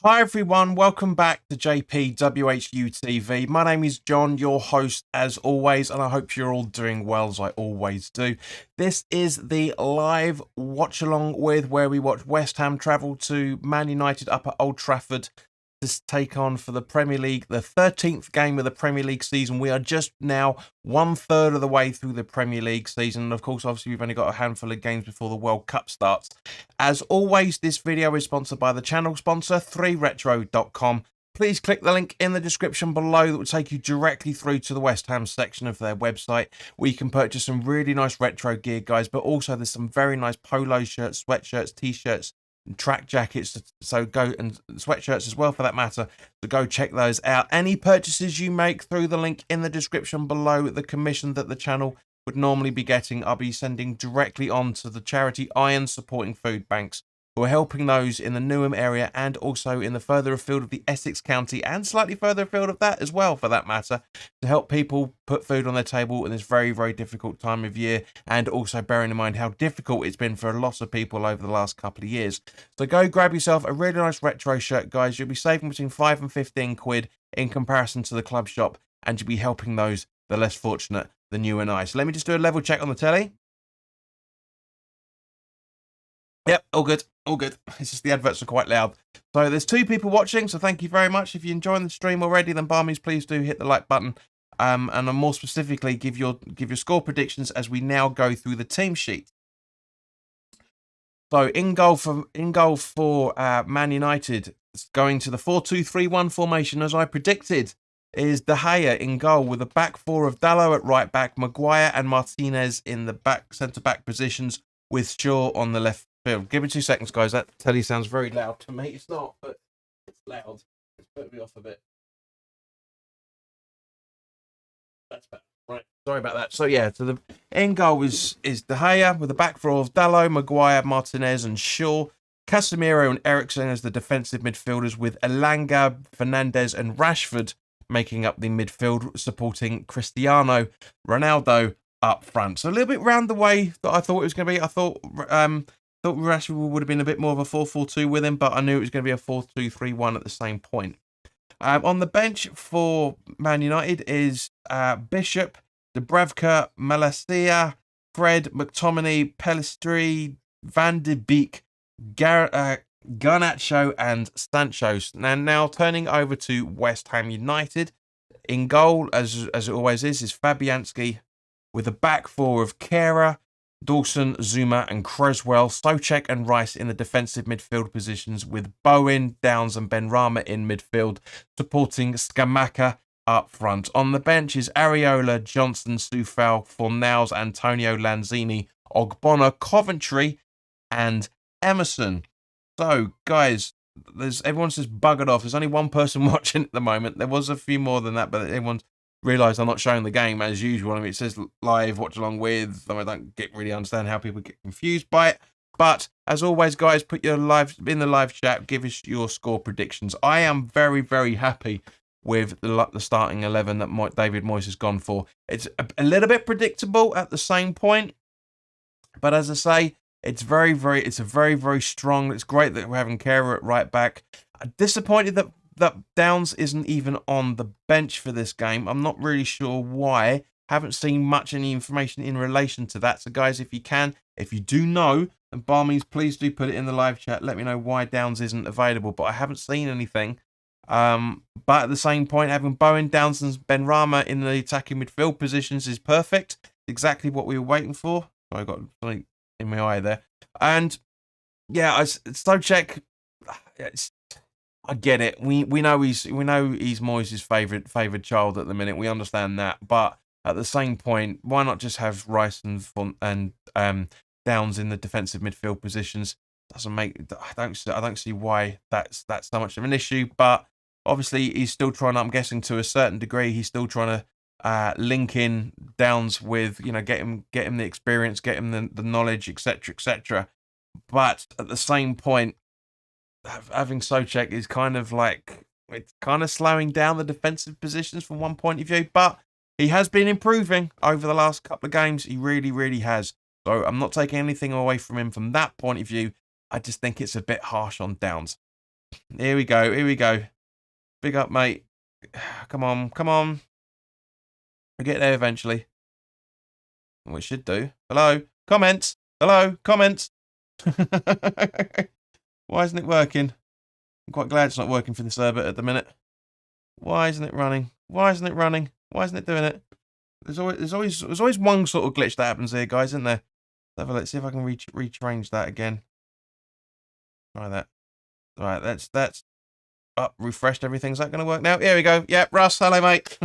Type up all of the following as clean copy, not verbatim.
Hi everyone, welcome back to WHU TV. My name is John, your host as always, and I hope you're all doing well as I always do. This is the live watch along with where we watch West Ham travel to Man United up at Old Trafford to take on for the Premier League, the 13th game of the Premier League season. We are just now 1/3 of the way through the Premier League season. And of course, obviously, we've only got a handful of games before the World Cup starts. As always, this video is sponsored by the channel sponsor, 3retro.com. Please click the link in the description below that will take you directly through to the West Ham section of their website, where you can purchase some really nice retro gear, guys, but also there's some very nice polo shirts, sweatshirts, t-shirts, and track jackets, so go, and sweatshirts as well for that matter, so go check those out. Any purchases you make through the link in the description below, the commission that the channel would normally be getting, I'll be sending directly on to the charity Iron Supporting Food Banks, who are helping those in the Newham area and also in the further afield of the Essex County and slightly further afield of that as well, for that matter, to help people put food on their table in this very, very difficult time of year, and also bearing in mind how difficult it's been for a lot of people over the last couple of years. So go grab yourself a really nice retro shirt, guys. You'll be saving between 5 and 15 quid in comparison to the club shop, and you'll be helping those the less fortunate than you and I. So let me just do a level check on the telly. Yep, all good, all good. It's just the adverts are quite loud. So there's 2 people watching, so thank you very much. If you're enjoying the stream already, then by means, please do hit the like button. And more specifically, give your score predictions as we now go through the team sheet. So in goal for Man United, going to the 4-2-3-1 formation as I predicted, is De Gea in goal with a back four of Dalot at right back, Maguire and Martinez in the centre back positions, with Shaw on the left field. Give me 2 seconds, guys. That telly sounds very loud to me. It's not, but it's loud. It's put me off a bit. That's better. Right. Sorry about that. So yeah, so the end goal is De Gea with the back four of Dalot, Maguire, Martinez and Shaw. Casemiro and Eriksen as the defensive midfielders, with Elanga, Fernandes and Rashford making up the midfield, supporting Cristiano Ronaldo up front. So a little bit round the way that I thought it was going to be. I thought Rashford would have been a bit more of a 4-4-2 with him, but I knew it was going to be a 4-2-3-1 at the same point. On the bench for Man United is Bishop, Dubravka, Malacia, Fred, McTominay, Pellistri, Van de Beek, Garnacho and Sancho. Now turning over to West Ham United. In goal, as it always is Fabianski, with a back four of Kehrer, Dawson, Zuma and Creswell, Soucek and Rice in the defensive midfield positions, with Bowen, Downs and Benrahma in midfield, supporting Scamacca up front. On the bench is Areola, Johnson, Soufal, Fornals, Antonio Lanzini, Ogbonna, Coventry and Emerson. So, guys, everyone's just buggered off. There's only one person watching at the moment. There was a few more than that, but everyone's realised I'm not showing the game as usual. I mean, it says live, watch along with. I don't really understand how people get confused by it. But as always, guys, put your in the live chat. Give us your score predictions. I am very, very happy with the starting 11 that David Moyes has gone for. It's a little bit predictable at the same point, but as I say, it's a very, very strong. It's great that we're having Kehrer at right back. I'm disappointed that Downs isn't even on the bench for this game. I'm not really sure why. Haven't seen any information in relation to that. So, guys, if you do know, then by all means, please do put it in the live chat. Let me know why Downs isn't available. But I haven't seen anything. But at the same point, having Bowen, Downs and Benrahma in the attacking midfield positions is perfect. Exactly what we were waiting for. So I got something in my eye there. And yeah, Soucek, I get it. We know he's Moyes' favourite child at the minute. We understand that, but at the same point, why not just have Rice and Downs in the defensive midfield positions? I don't see why that's so much of an issue. But obviously, he's still trying. I'm guessing to a certain degree, he's still trying to link in Downs with, get him the experience, get him the knowledge, etc. But at the same point, having Soucek is kind of slowing down the defensive positions from one point of view, but he has been improving over the last couple of games. He really, really has. So I'm not taking anything away from him from that point of view. I just think it's a bit harsh on Downs. Here we go. Here we go. Big up, mate. Come on. Come on. We'll get there eventually. We should do. Hello? Comments. Hello? Comments. Why isn't it working? I'm quite glad it's not working for the server at the minute. Why isn't it running? Why isn't it running? Why isn't it doing it? There's always one sort of glitch that happens here, guys, isn't there? Let's see if I can rearrange that again. Try that. All right, that's up, refreshed everything. Is that going to work now? Here we go. Yep, Russ, hello, mate.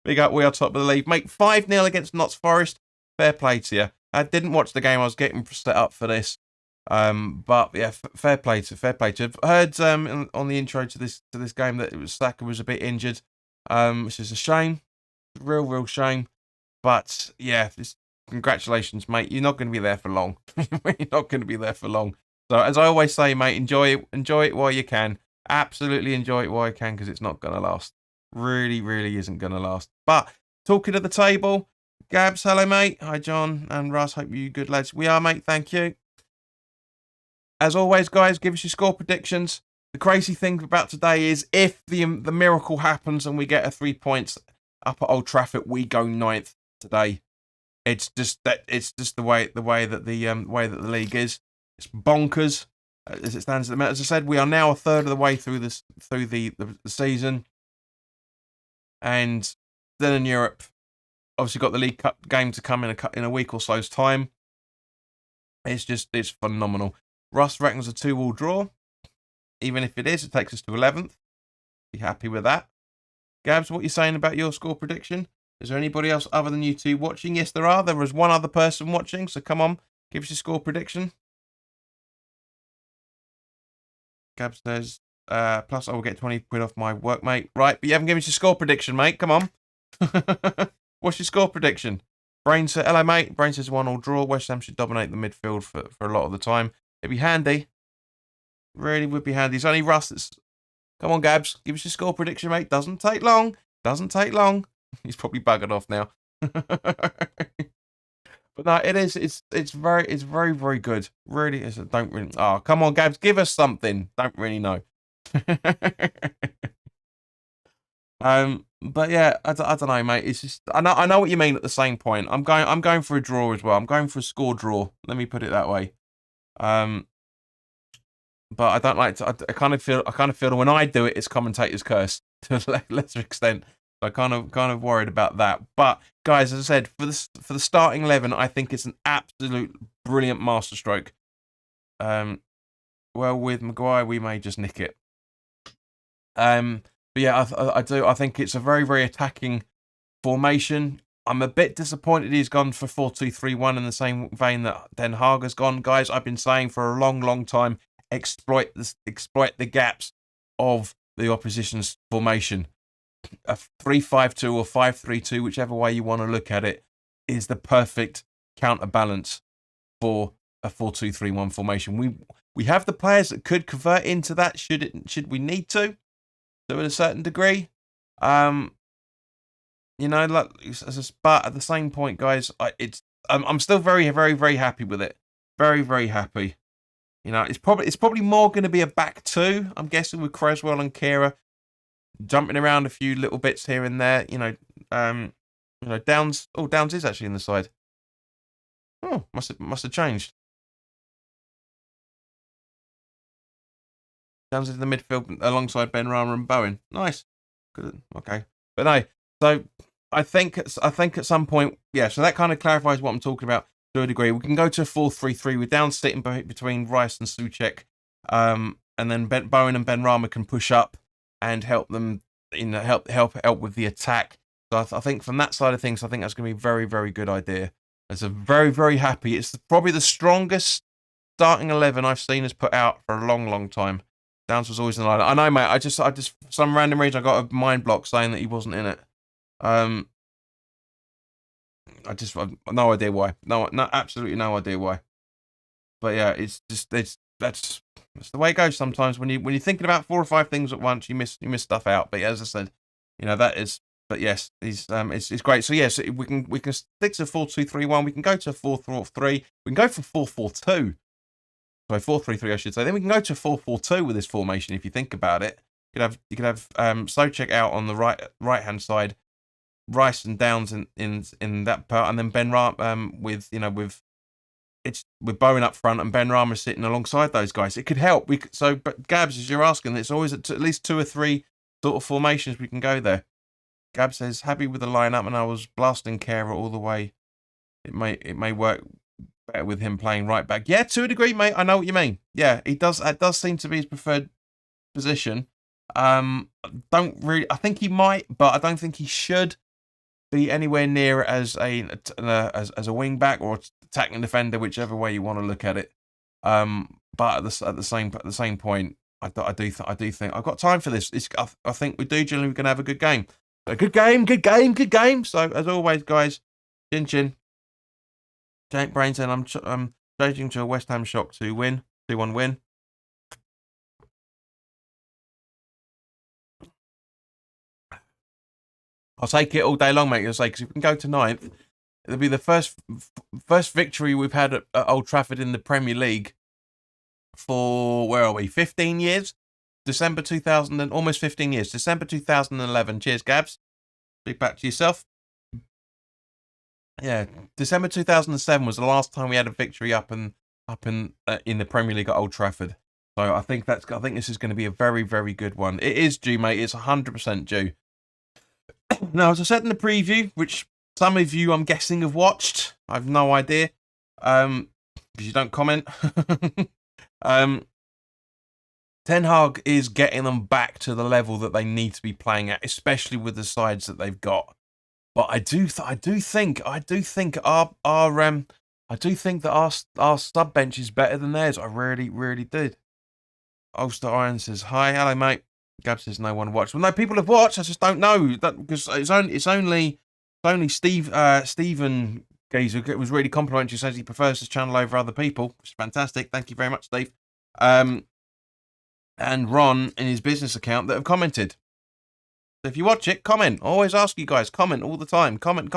We are top of the league, mate. 5-0 against Notts Forest. Fair play to you. I didn't watch the game. I was getting set up for this. But yeah, fair play to. I've heard on the intro to this game that Saka was a bit injured, which is a shame, real shame. But yeah, congratulations, mate. You're not going to be there for long. You're not going to be there for long. So as I always say, mate, enjoy it while you can. Absolutely enjoy it while you can, because it's not going to last. Really isn't going to last. But talking at the table, Gabs, hello, mate. Hi, John and Russ. Hope you good, lads. We are, mate. Thank you. As always, guys, give us your score predictions. The crazy thing about today is if the miracle happens and we get a 3 points up at Old Trafford, we go 9th today. It's just the way that the league is. It's bonkers as it stands at the minute. As I said, we are now a third of the way through the season, and then in Europe, obviously got the League Cup game to come in a week or so's time. It's phenomenal. Russ reckons a 2-2 draw. Even if it is, it takes us to 11th. Be happy with that. Gabs, what are you saying about your score prediction? Is there anybody else other than you two watching? Yes, there are. There was one other person watching, so come on, give us your score prediction. Gab says, plus I will get 20 quid off my work, mate. Right, but you haven't given us your score prediction, mate. Come on. What's your score prediction? Brain says, hello, mate. Brain says 1-1 draw. West Ham should dominate the midfield for a lot of the time. It'd be handy. Really would be handy. It's only Russ that's... Come on, Gabs. Give us your score prediction, mate. Doesn't take long. Doesn't take long. He's probably buggered off now. But no, it is. It's very good. Really is. Don't really. Oh, come on, Gabs, give us something. Don't really know. But yeah, I don't know, mate. It's just I know what you mean. At the same point, I'm going for a draw as well. I'm going for a score draw. Let me put it that way. But I don't like to. I kind of feel that when I do it, it's commentator's curse to a lesser extent. So I kind of worried about that. But guys, as I said, for the starting 11, I think it's an absolute brilliant masterstroke. Well, with Maguire, we may just nick it. But yeah, I do. I think it's a very attacking formation. I'm a bit disappointed he's gone for 4-2-3-1 in the same vein that Den Haag has gone. Guys, I've been saying for a long time, exploit the gaps of the opposition's formation. A 3-5-2 or 5-3-2, whichever way you want to look at it, is the perfect counterbalance for a 4-2-3-1 formation. We have the players that could convert into that should we need to a certain degree. But at the same point, guys, I'm still very happy with it. Very happy. It's probably more going to be a back two, I'm guessing, with Creswell and Kehrer jumping around a few little bits here and there. Downs. Oh, Downs is actually in the side. Oh, must have changed. Downs is in the midfield alongside Ben Rama and Bowen. Nice. Good. Okay. But no. So I think at some point, yeah. So that kind of clarifies what I'm talking about to a degree. We can go to a 4-3-3 with Downs sitting between Rice and Souček, and then Bowen and Ben Rama can push up and help them, help with the attack. So I think from that side of things, I think that's going to be a very good idea. It's a very happy. It's probably the strongest starting 11 I've seen us put out for a long time. Downs was always in the lineup. I know, mate. I just for some random reason I got a mind block saying that he wasn't in it. I've no idea why. No, absolutely no idea why. But yeah, that's the way it goes sometimes. When you're thinking about 4 or 5 things at once, you miss stuff out. But yeah, as I said, that is. But yes, it's great. So yes, we can stick to 4-2-3-1. We can go to 4-4-3. We can go for 4-4-2. Sorry, 4-3-3, I should say. Then we can go to 4-4-2 with this formation if you think about it. You could have Souček out on the right hand side, Rice and Downs in that part, and then Ben with Bowen up front and Ben Rama sitting alongside those guys. It could help. But Gabs, as you're asking, it's always at least 2 or 3 sort of formations we can go there. Gab says happy with the lineup, and I was blasting Kehrer all the way. It may work better with him playing right back. Yeah, to a degree, mate. I know what you mean. Yeah, he does. That does seem to be his preferred position. I think he might, but I don't think he should be anywhere near as a wing back or attacking defender, whichever way you want to look at it. But at the same point, I do think I've got time for this. I think we do generally going to have a good game. A good game. So as always, guys, chin. Jake Brain said I'm changing to a West Ham shock 2-1 win. I'll take it all day long, mate. You'll say, because if we can go to 9th, it'll be the first victory we've had at Old Trafford in the Premier League for, where are we, 15 years? December 2000 and almost 15 years. December 2011. Cheers, Gabs. Big back to yourself. Yeah, December 2007 was the last time we had a victory up in the Premier League at Old Trafford. So I think this is going to be a very, very good one. It is due, mate. It's 100% due. Now, as I said in the preview, which some of you, I'm guessing, have watched. I have no idea, because you don't comment. Ten Hag is getting them back to the level that they need to be playing at, especially with the sides that they've got. But I do think that our sub bench is better than theirs. I really, really did. Ulster Iron says hi, hello mate. Gab says no one watched. Well, no, people have watched. I just don't know that because it's only Stephen Gazer was really complimentary. Says he prefers his channel over other people, which is fantastic. Thank you very much, Steve. And Ron in his business account that have commented. So if you watch it, comment. I always ask you guys, comment all the time. Comment.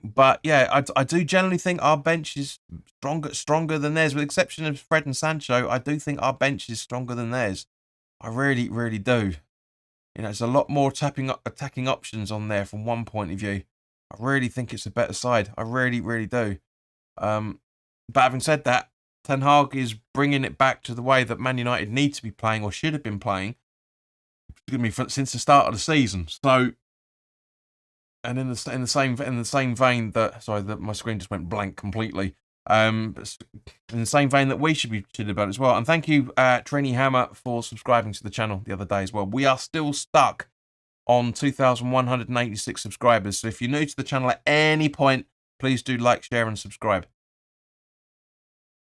But yeah, I do generally think our bench is stronger than theirs, with the exception of Fred and Sancho. I do think our bench is stronger than theirs. I really, really do. You know, there's a lot more attacking options on there from one point of view. I really think it's a better side. I really, really do. But having said that, Ten Hag is bringing it back to the way that Man United need to be playing or should have been playing since the start of the season. So. And in the same vein that my screen just went blank completely. In the same vein that we should have done as well. And thank you, Trini Hammer, for subscribing to the channel the other day as well. We are still stuck on 2,186 subscribers. So if you're new to the channel at any point, please do like, share, and subscribe.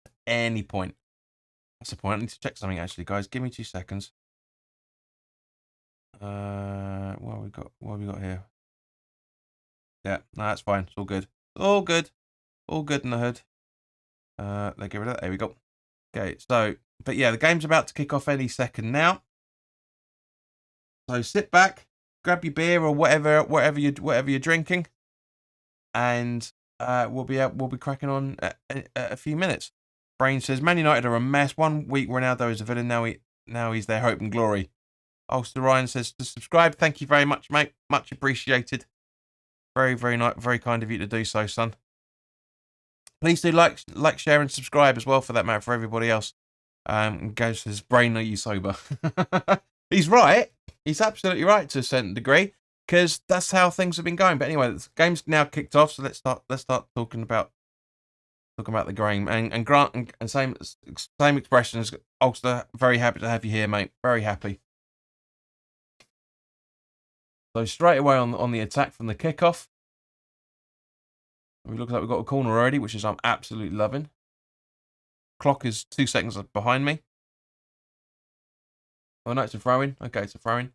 At any point. That's the point. I need to check something actually, guys. Give me 2 seconds. What have we got here? Yeah, no, that's fine. It's all good. All good in the hood. Let's get rid of that. There we go. Okay, so, but yeah, the game's about to kick off any second now. So sit back, grab your beer or whatever you're drinking, and we'll be cracking on a few minutes. Brain says Man United are a mess. 1 week Ronaldo is a villain. Now he's their hope and glory. Ulster Ryan says to subscribe. Thank you very much, mate. Much appreciated. Very, very nice, very kind of you to do so, son. Please do like, share, and subscribe as well, for that matter, for everybody else. Goes says, "Brain, are you sober?" He's right. He's absolutely right to a certain degree, because that's how things have been going. But anyway, the game's now kicked off, so let's start talking about the game. And Grant and same expressions. Ulster, very happy to have you here, mate. Very happy. So straight away on the attack from the kickoff. It looks like we've got a corner already, which is I'm absolutely loving. Clock is 2 seconds behind me. Oh no, it's a throw-in. Okay, it's a throw-in.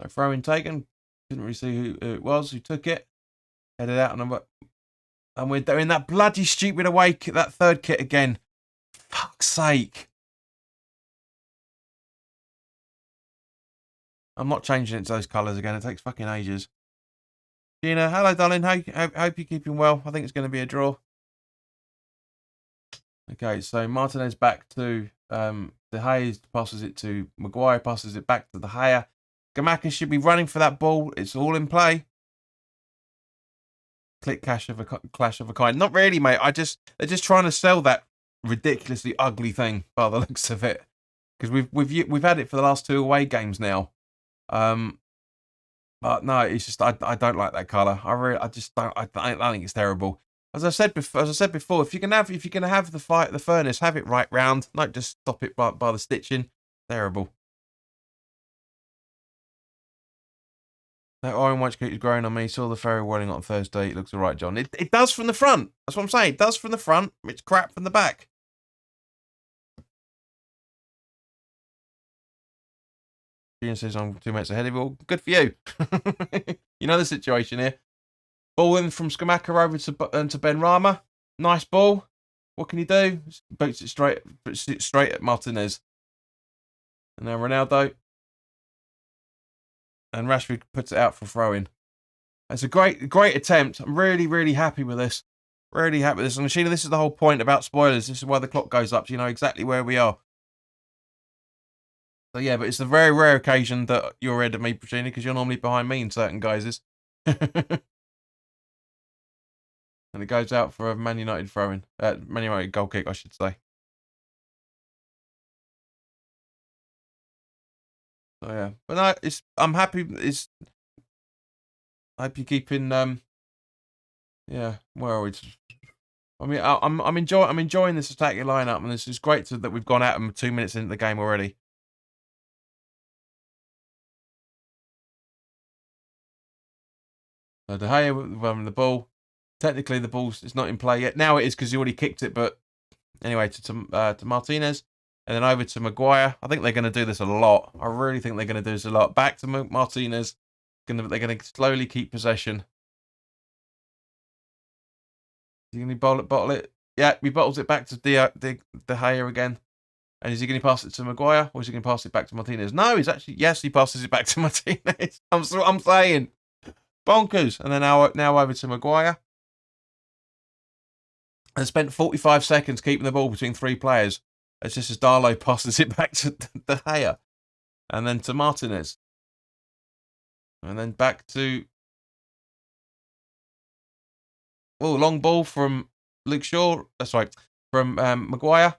So throw-in taken. Didn't really see who it was who took it. Headed out and we're doing that bloody stupid away kit, that third kit again. Fuck's sake. I'm not changing it to those colours again. It takes fucking ages. Gina, hello, darling. Hope you're keeping well. I think it's going to be a draw. Okay, so Martinez back to De Gea, passes it to Maguire, passes it back to De Gea. Gamaka should be running for that ball. It's all in play. Clash of a kind. Not really, mate. They're just trying to sell that ridiculously ugly thing by the looks of it. Because we've had it for the last 2 away games now. But no, it's just I don't like that colour. I just don't. I think it's terrible. As I said before, if you're gonna have the furnace, have it right round. Don't just stop it by the stitching. Terrible. That orange white coat is growing on me. Saw the ferry wedding on Thursday. It looks alright, John. It does from the front. That's what I'm saying. It does from the front. It's crap from the back. Ian says I'm 2 minutes ahead of you. Good for you. You know the situation here. Ball in from Skamaka over to Ben Rama. Nice ball. What can he do? Boots it straight at Martinez. And now Ronaldo. And Rashford puts it out for throwing. It's a great attempt. I'm really happy with this. Really happy with this. And Sheena, this is the whole point about spoilers. This is why the clock goes up, so you know exactly where we are. So yeah, but it's a very rare occasion that you're ahead of me, Sheena, because you're normally behind me in certain guises. And it goes out for a Man United throw-in. Man United goal kick, I should say. So yeah, but no, I'm happy. I hope you're keeping. Yeah, where are we? I mean, I'm enjoying this attacking lineup, and this is great that we've gone at them 2 minutes into the game already. So De Gea with the ball. Technically, the ball's it's not in play yet. Now it is because he already kicked it. But anyway, to Martinez, and then over to Maguire. I think they're going to do this a lot. I really think they're going to do this a lot. Back to Martinez. They're going to slowly keep possession. Is he going to bottle it? Yeah, he bottles it back to De Gea again. And is he going to pass it to Maguire, or is he going to pass it back to Martinez? No, yes, he passes it back to Martinez. I'm saying, bonkers. And then now over to Maguire. And spent 45 seconds keeping the ball between 3 players. It's just as Darlow passes it back to De Gea, and then to Martinez, and then back to long ball from Luke Shaw. That's right, from Maguire.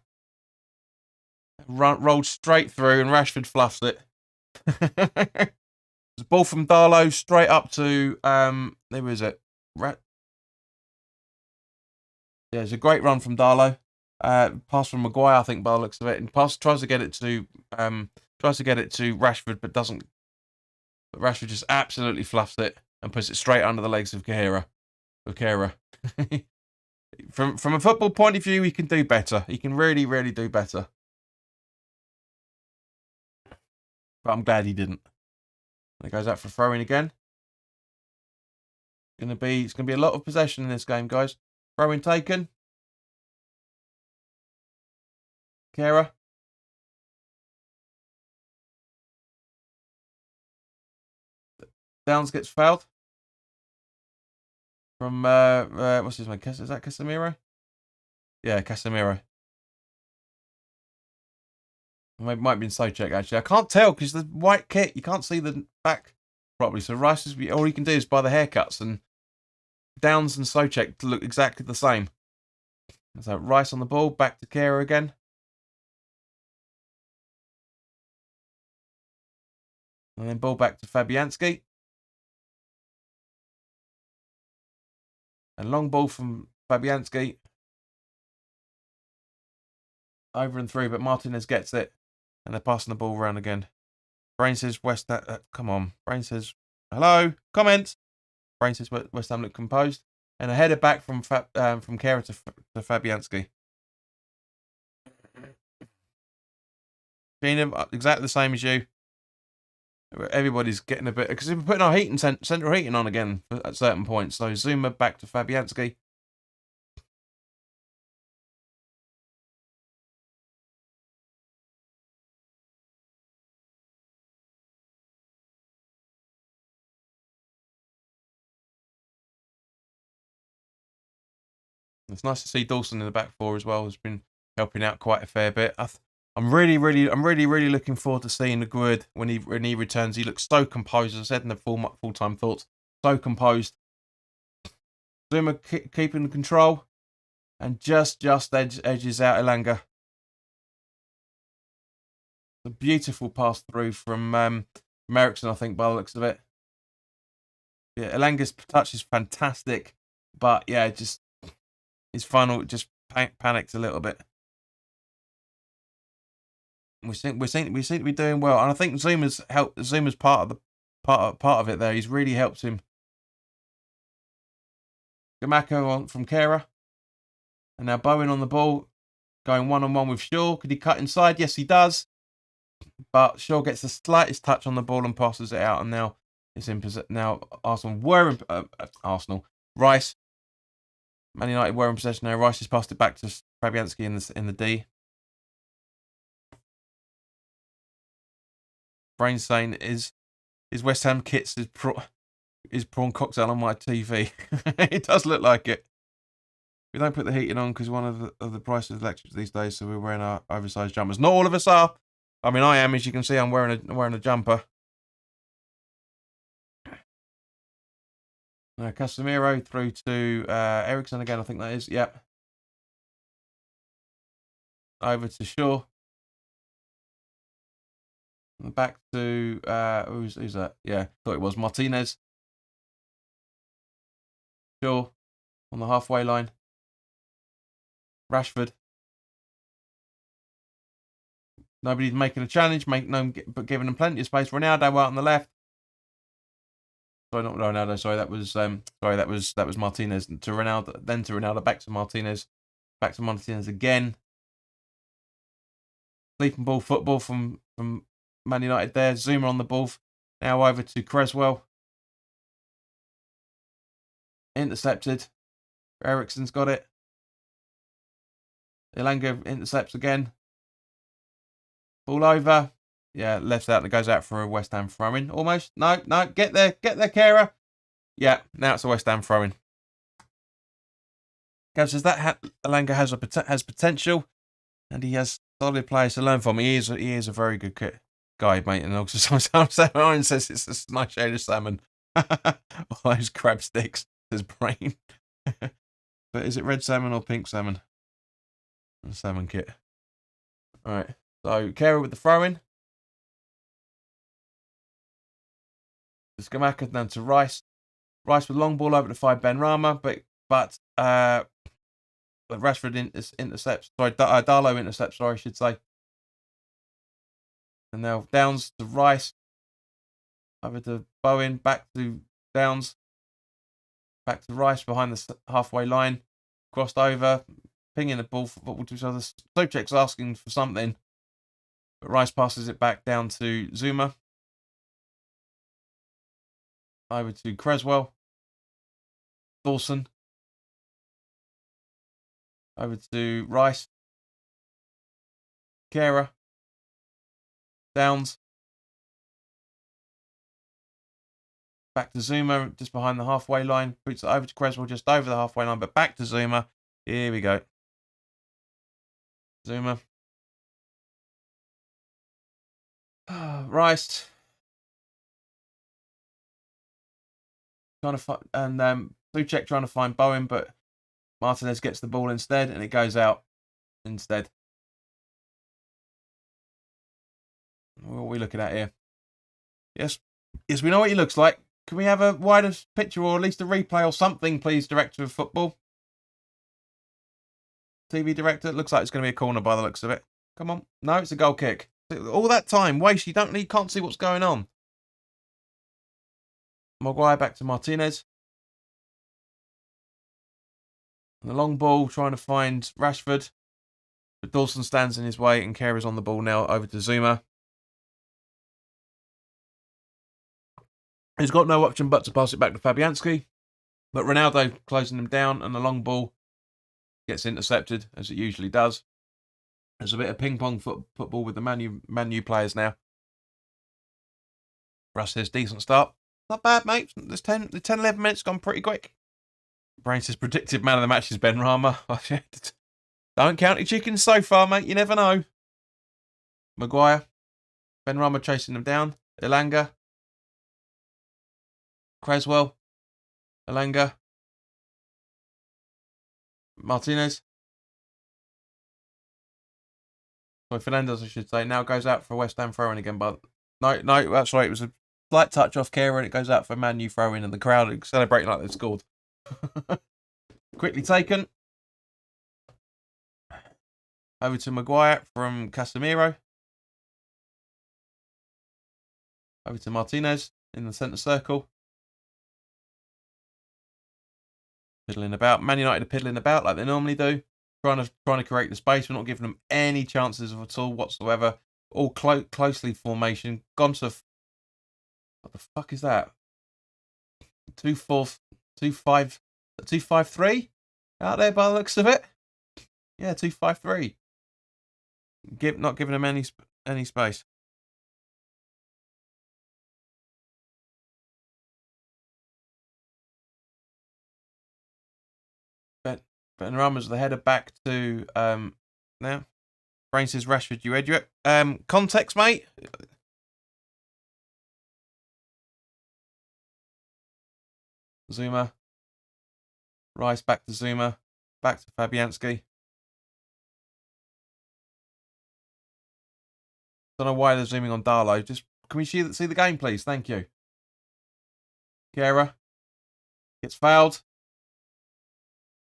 Rolled straight through, and Rashford fluffs it. It's a ball from Darlow straight up to who is it? Yeah, it's a great run from Darlow. Pass from Maguire, I think, by the looks of it, and tries to get it to Rashford, but doesn't. But Rashford just absolutely fluffs it and puts it straight under the legs of Kehra. From a football point of view, he can do better. He can really do better. But I'm glad he didn't. And it goes out for throwing again. It's gonna be a lot of possession in this game, guys. Throwing taken. Kehra. Downs gets fouled. From what's his name? Is that Casemiro? Yeah, Casemiro. It might have been Socek, actually. I can't tell because the white kit, you can't see the back properly. So Rice all you can do is buy the haircuts, and Downs and Socek look exactly the same. So Rice on the ball, back to Kehra again. And then ball back to Fabianski. And long ball from Fabianski. Over and through, but Martinez gets it. And they're passing the ball around again. Brain says come on. Brain says, hello, comment. Brain says West Ham look composed. And a header back from Kehra to Fabianski. Gina, exactly the same as you. Everybody's getting a bit, because we're putting our heating central heating on again at certain points. So Zuma back to Fabianski. It's nice to see Dawson in the back four as well. Has been helping out quite a fair bit. I'm really looking forward to seeing the Good when he returns. He looks so composed. As I said in the full time thoughts, so composed. Zuma keeping control, and just edges out Elanga. A beautiful pass through from Ericsson, I think, by the looks of it. Yeah, Elanga's touch is fantastic, but yeah, just his final just panicked a little bit. We seem to be doing well, and I think Zuma's helped. Zuma's part of it there. He's really helped him. Gamako from Kera, and now Bowen on the ball, going 1-on-1 with Shaw. Could he cut inside? Yes, he does. But Shaw gets the slightest touch on the ball and passes it out, and now it's in possession. Now Arsenal. Rice. Man United were in possession now. Rice has passed it back to Fabianski in the D. Brain saying is West Ham kits is prawn cocktail on my TV. It does look like it. We don't put the heating on because one of the prices of electric these days, so we're wearing our oversized jumpers. Not all of us are. I mean, I am, as you can see. I'm wearing a jumper. Casemiro through to Ericsson again. I think that is. Yep. Over to Shaw. Back to who's that? Yeah, thought it was Martinez. Shaw on the halfway line. Rashford. Nobody's making a challenge, but giving them plenty of space. Ronaldo out on the left. Sorry, not Ronaldo. Sorry, that was Martinez. To Ronaldo, then to Ronaldo, back to Martinez, again. Sleeping ball football from Man United there. Zuma on the ball. Now over to Creswell. Intercepted. Ericsson's got it. Elanga intercepts again. Ball over. Yeah, left out and it goes out for a West Ham throw-in. Almost. No. Get there, Kera. Yeah, now it's a West Ham throw-in. Gav says that Elanga has potential, and he has solid players to learn from. He is a very good guy, mate. And also sometimes Aaron says it's a nice shade of salmon. All those crab sticks. His brain. But is it red salmon or pink salmon? Salmon kit. All right. So Kera with the throw-in. Skamaka down to Rice. Rice with long ball over to 5 Benrahma, but Rashford intercepts. Sorry, Darlow intercepts. Sorry, I should say. And now Downs to Rice. Over to Bowen. Back to Downs. Back to Rice behind the halfway line. Crossed over. Pinging the ball for football to each other. Sobchak's asking for something. But Rice passes it back down to Zuma. Over to Creswell. Dawson. Over to Rice. Kera. Downs. Back to Zuma, just behind the halfway line. Puts it over to Creswell, just over the halfway line, but back to Zuma. Here we go. Zuma. Rice. Trying to find, and Souček trying to find Bowen, but Martinez gets the ball instead, and it goes out instead. What are we looking at here? Yes, we know what he looks like. Can we have a wider picture or at least a replay or something, please, Director of Football? TV Director? It looks like it's going to be a corner by the looks of it. Come on. No, it's a goal kick. All that time, waste. You can't see what's going on. Maguire back to Martinez. And the long ball, trying to find Rashford. But Dawson stands in his way and Kera's on the ball now over to Zuma. He's got no option but to pass it back to Fabianski. But Ronaldo closing him down and the long ball gets intercepted, as it usually does. There's a bit of ping-pong football with the Man U players now. Russ says, decent start. Not bad, mate. The 10, 11 minutes gone pretty quick. Brain says predicted man of the match is Ben Rama. Don't count your chickens so far, mate. You never know. Maguire. Ben Rama chasing them down. Elanga. Creswell. Elanga. Martinez. Sorry, Fernandez, I should say. Now goes out for a West Ham throw-in again. But no, that's right. It was a slight touch off Kera and it goes out for a Man U throw-in and the crowd are celebrating like they've scored. Quickly taken. Over to Maguire from Casemiro. Over to Martinez in the centre circle. Piddling about. Man United are piddling about like they normally do. Trying to create the space. We're not giving them any chances at all whatsoever. All closely formation. Gone to... What the fuck is that? 2-4... 2-5... 2-5-3? Out there by the looks of it? Yeah, 2-5-3. Not giving them any space. Ben Rama's the header back to now. Brain says Rashford, you Edric. Context, mate. Zuma. Rice back to Zuma. Back to Fabianski. Don't know why they're zooming on Darlow. Just can we see the game, please? Thank you. Kera gets fouled.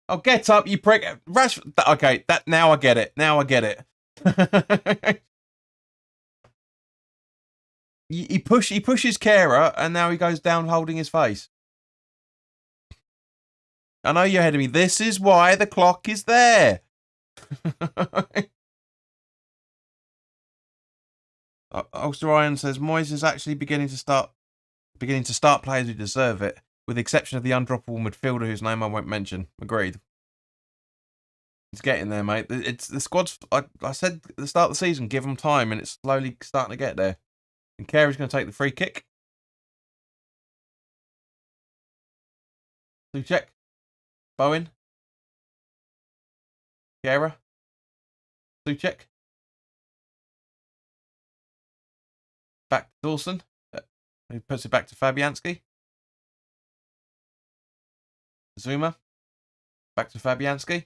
Oh, get up, you prick! Rashford. Okay, now I get it. Now I get it. he pushes Kera, and now he goes down holding his face. I know you're ahead of me. This is why the clock is there. Ryan says Moyes is actually beginning to start players who deserve it, with the exception of the undroppable midfielder whose name I won't mention. Agreed. He's getting there, mate. It's the squad's. I said at the start of the season, give them time, and it's slowly starting to get there. And Carey's going to take the free kick. Suchek. Bowen. Kera. Suchek. Back to Dawson. He puts it back to Fabianski. Zuma. Back to Fabianski.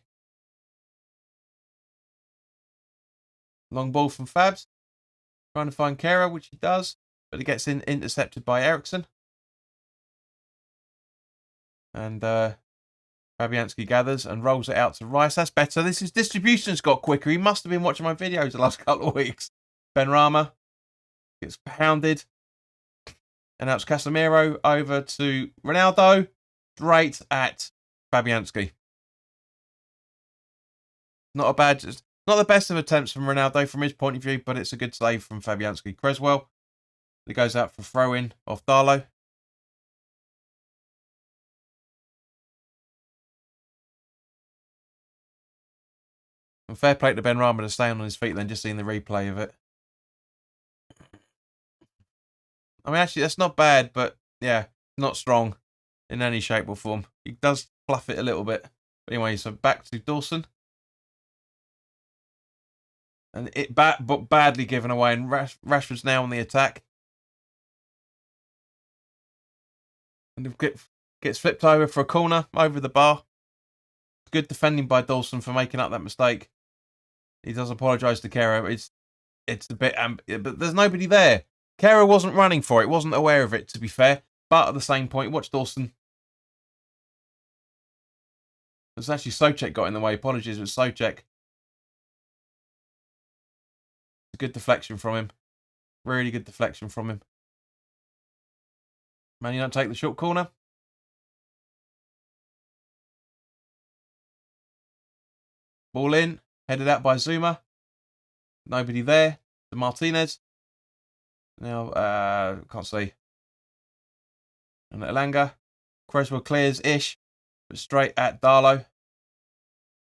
Long ball from Fabs. Trying to find Kera, which he does. But he gets intercepted by Eriksson. And Fabianski gathers and rolls it out to Rice. That's better. His distribution's got quicker. He must have been watching my videos the last couple of weeks. Ben Rama gets pounded. And now it's Casemiro over to Ronaldo. Straight at Fabianski. Not the best of attempts from Ronaldo from his point of view, but it's a good save from Fabianski. Creswell. He goes out for throw-in off Darlow. And fair play to Ben Rama to staying on his feet then just seeing the replay of it. I mean, actually, that's not bad, but yeah, not strong in any shape or form. He does fluff it a little bit. But anyway, so back to Dawson. And it badly given away, and Rashford's now on the attack. And it gets flipped over for a corner, over the bar. Good defending by Dawson for making up that mistake. He does apologise to Kera. It's a bit... but there's nobody there. Kera wasn't running for it, wasn't aware of it, to be fair. But at the same point, watch Dawson. It was actually Souček got in the way. Apologies, it was Souček. A good deflection from him. Really good deflection from him. Man, you don't take the short corner. Ball in. Headed out by Zuma. Nobody there. To Martinez. Now, can't see. And Elanga. Creswell clears-ish. But straight at Darlow.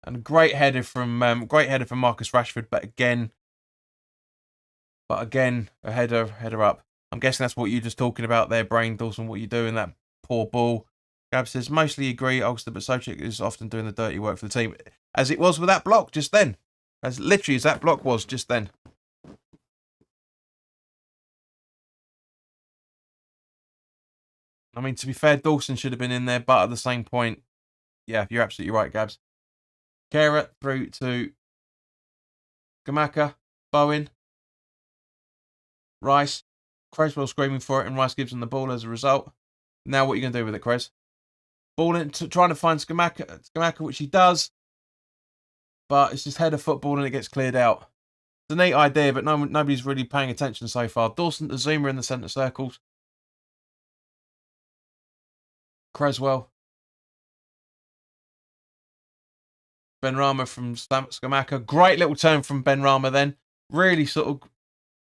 And a great header from Marcus Rashford. But again, a header up. I'm guessing that's what you're just talking about there, Brain Dawson, what you do in that poor ball. Gab says, mostly agree, Ulster, but Souček is often doing the dirty work for the team. As it was with that block just then. As literally as that block was just then. I mean, to be fair, Dawson should have been in there, but at the same point, yeah, you're absolutely right, Gabs. Kera through to Gamaka, Bowen, Rice. Creswell screaming for it, and Rice gives him the ball as a result. Now, what are you going to do with it, Cres? Ball in, trying to find Skamaka, which he does, but it's just header football and it gets cleared out. It's a neat idea, but nobody's really paying attention so far. Dawson to Zuma in the centre circles. Creswell. Benrahma from Skamaka. Great little turn from Benrahma then. Really sort of,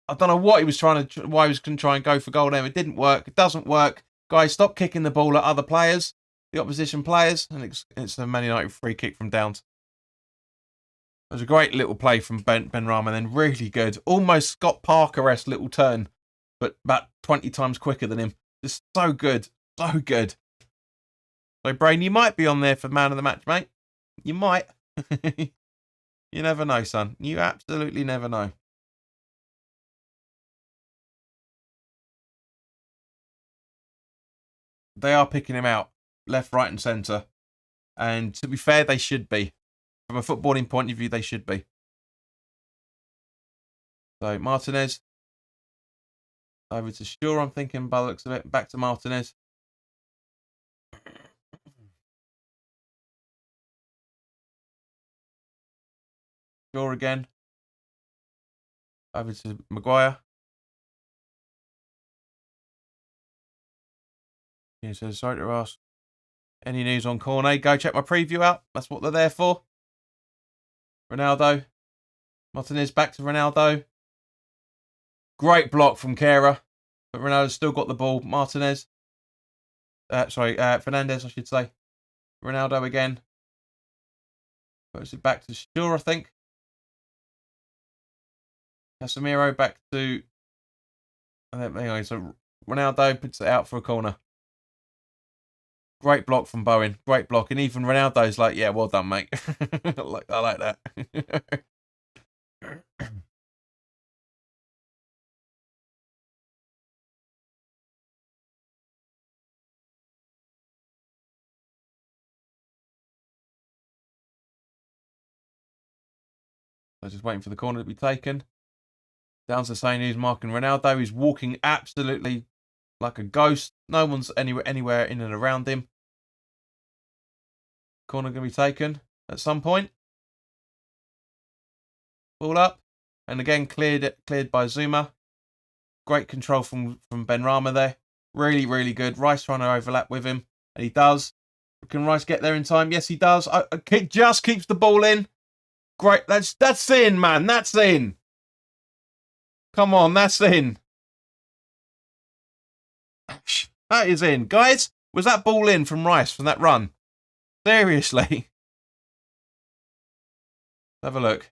I don't know what he was trying to, why he was going to try and go for goal there. It didn't work. It doesn't work. Guys, stop kicking the ball at other players, the opposition players. And it's a Man United free kick from Downs. It was a great little play from Benrahma then. Really good. Almost Scott Parker-esque little turn, but about 20 times quicker than him. Just so good. So good. So, Brain, you might be on there for man of the match, mate. You might. You never know, son. You absolutely never know. They are picking him out left, right, and centre. And to be fair, they should be. From a footballing point of view, they should be. So, Martinez. Over to Shaw, I'm thinking, by the looks of it. Back to Martinez. Shaw again. Over to Maguire. He says, sorry to ask. Any news on Cornet? Go check my preview out. That's what they're there for. Ronaldo. Martinez back to Ronaldo. Great block from Kera. But Ronaldo's still got the ball. Martinez. Fernandez, I should say. Ronaldo again. Puts it back to Shaw, I think. Casemiro back to... Anyway, so Ronaldo puts it out for a corner. Great block from Bowen. Great block. And even Ronaldo's like, yeah, well done, mate. I like that. So just waiting for the corner to be taken. Downs are saying who's marking Ronaldo. He's walking absolutely like a ghost. No one's anywhere in and around him. Corner going to be taken at some point. Ball up. And again, cleared by Zuma. Great control from Benrahma there. Really, really good. Rice trying to overlap with him. And he does. Can Rice get there in time? Yes, he does. Just keeps the ball in. Great. That's in, man. That's in. Come on, that's in. That is in. Guys, was that ball in from Rice from that run? Seriously. Have a look.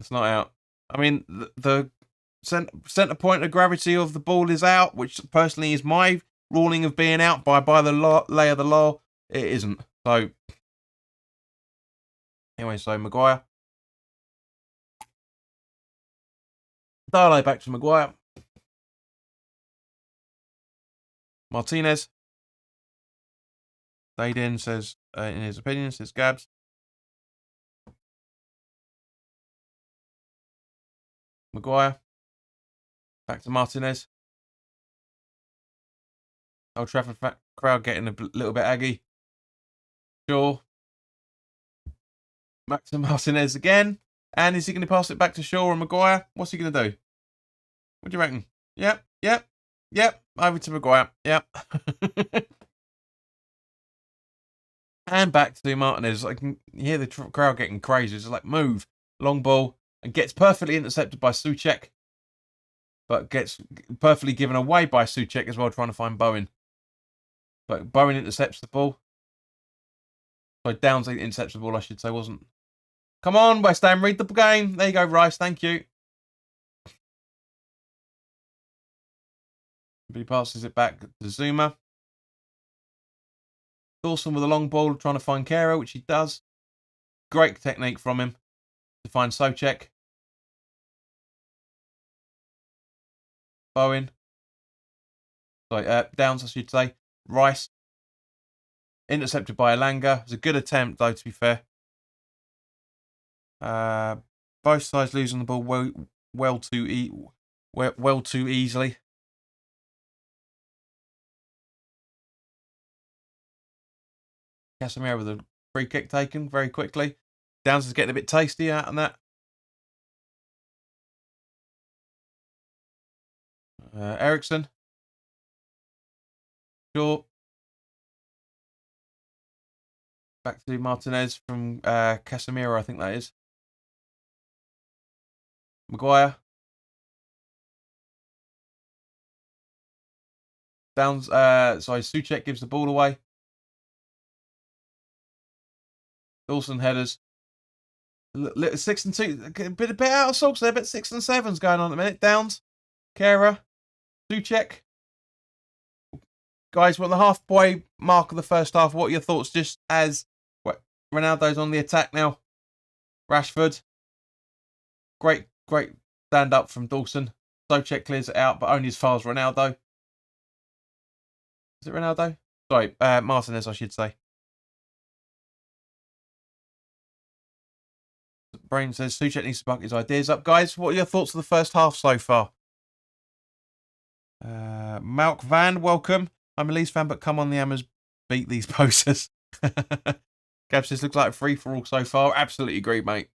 It's not out. I mean, the centre point of gravity of the ball is out, which personally is my ruling of being out by the lay of the law. It isn't. So, anyway, so Maguire. Darlow back to Maguire. Martinez. Stayed in, says, in his opinion, says Gabs. Maguire. Back to Martinez. Old Trafford crowd getting a little bit aggy. Shaw. Back to Martinez again. And is he going to pass it back to Shaw or Maguire? What's he going to do? What do you reckon? Yep. Over to Maguire. Yep. And back to Martinez. I can hear the crowd getting crazy. It's like, move. Long ball. And gets perfectly intercepted by Souček. But gets perfectly given away by Souček as well, trying to find Bowen. But Bowen intercepts the ball. Sorry, Downs intercepts the ball, I should say, wasn't. Come on, West Ham, read the game. There you go, Rice. Thank you. He passes it back to Zuma. Dawson with a long ball trying to find Kera, which he does. Great technique from him to find Souček. Bowen. Sorry, Downs, I should say. Rice. Intercepted by Elanga. It was a good attempt, though, to be fair. Both sides losing the ball well too easily. Casemiro with a free kick taken very quickly. Downs is getting a bit tasty out on that. Ericsson. Short. Back to Martinez from Casemiro, I think that is. Maguire. Downs. Sorry, Souček gives the ball away. Dawson headers. 6 and 2. A bit out of sorts there, but 6 and 7's going on at the minute. Downs. Kera. Souček. Guys, we're at the halfway mark of the first half. What are your thoughts just as Ronaldo's on the attack now? Rashford. Great stand up from Dawson. Souček clears it out, but only as far as Ronaldo. Is it Ronaldo? Sorry, Martinez, I should say. Brain says Souček needs to buck his ideas up. Guys, what are your thoughts of the first half so far? Malk Van, welcome. I'm a Leeds fan, but come on, the Hammers beat these posters. Gab says looks like a free for all so far. Absolutely agree, mate.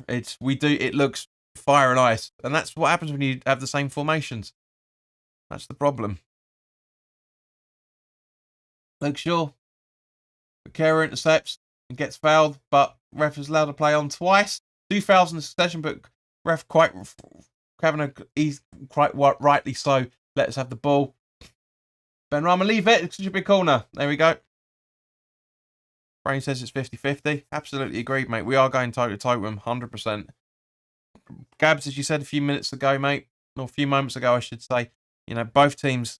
It looks fire and ice, and that's what happens when you have the same formations. That's the problem. Luke Shaw. Kera intercepts and gets fouled, but ref is allowed to play on twice. 2 fouls in succession, but ref quite rightly so. Let us have the ball. Benrahma, leave it. It should be a corner. There we go. Brain says it's 50-50. Absolutely agreed, mate. We are going toe-to-toe with him, 100%. Gabs, as you said a few minutes ago, mate, or a few moments ago, I should say, you know, both teams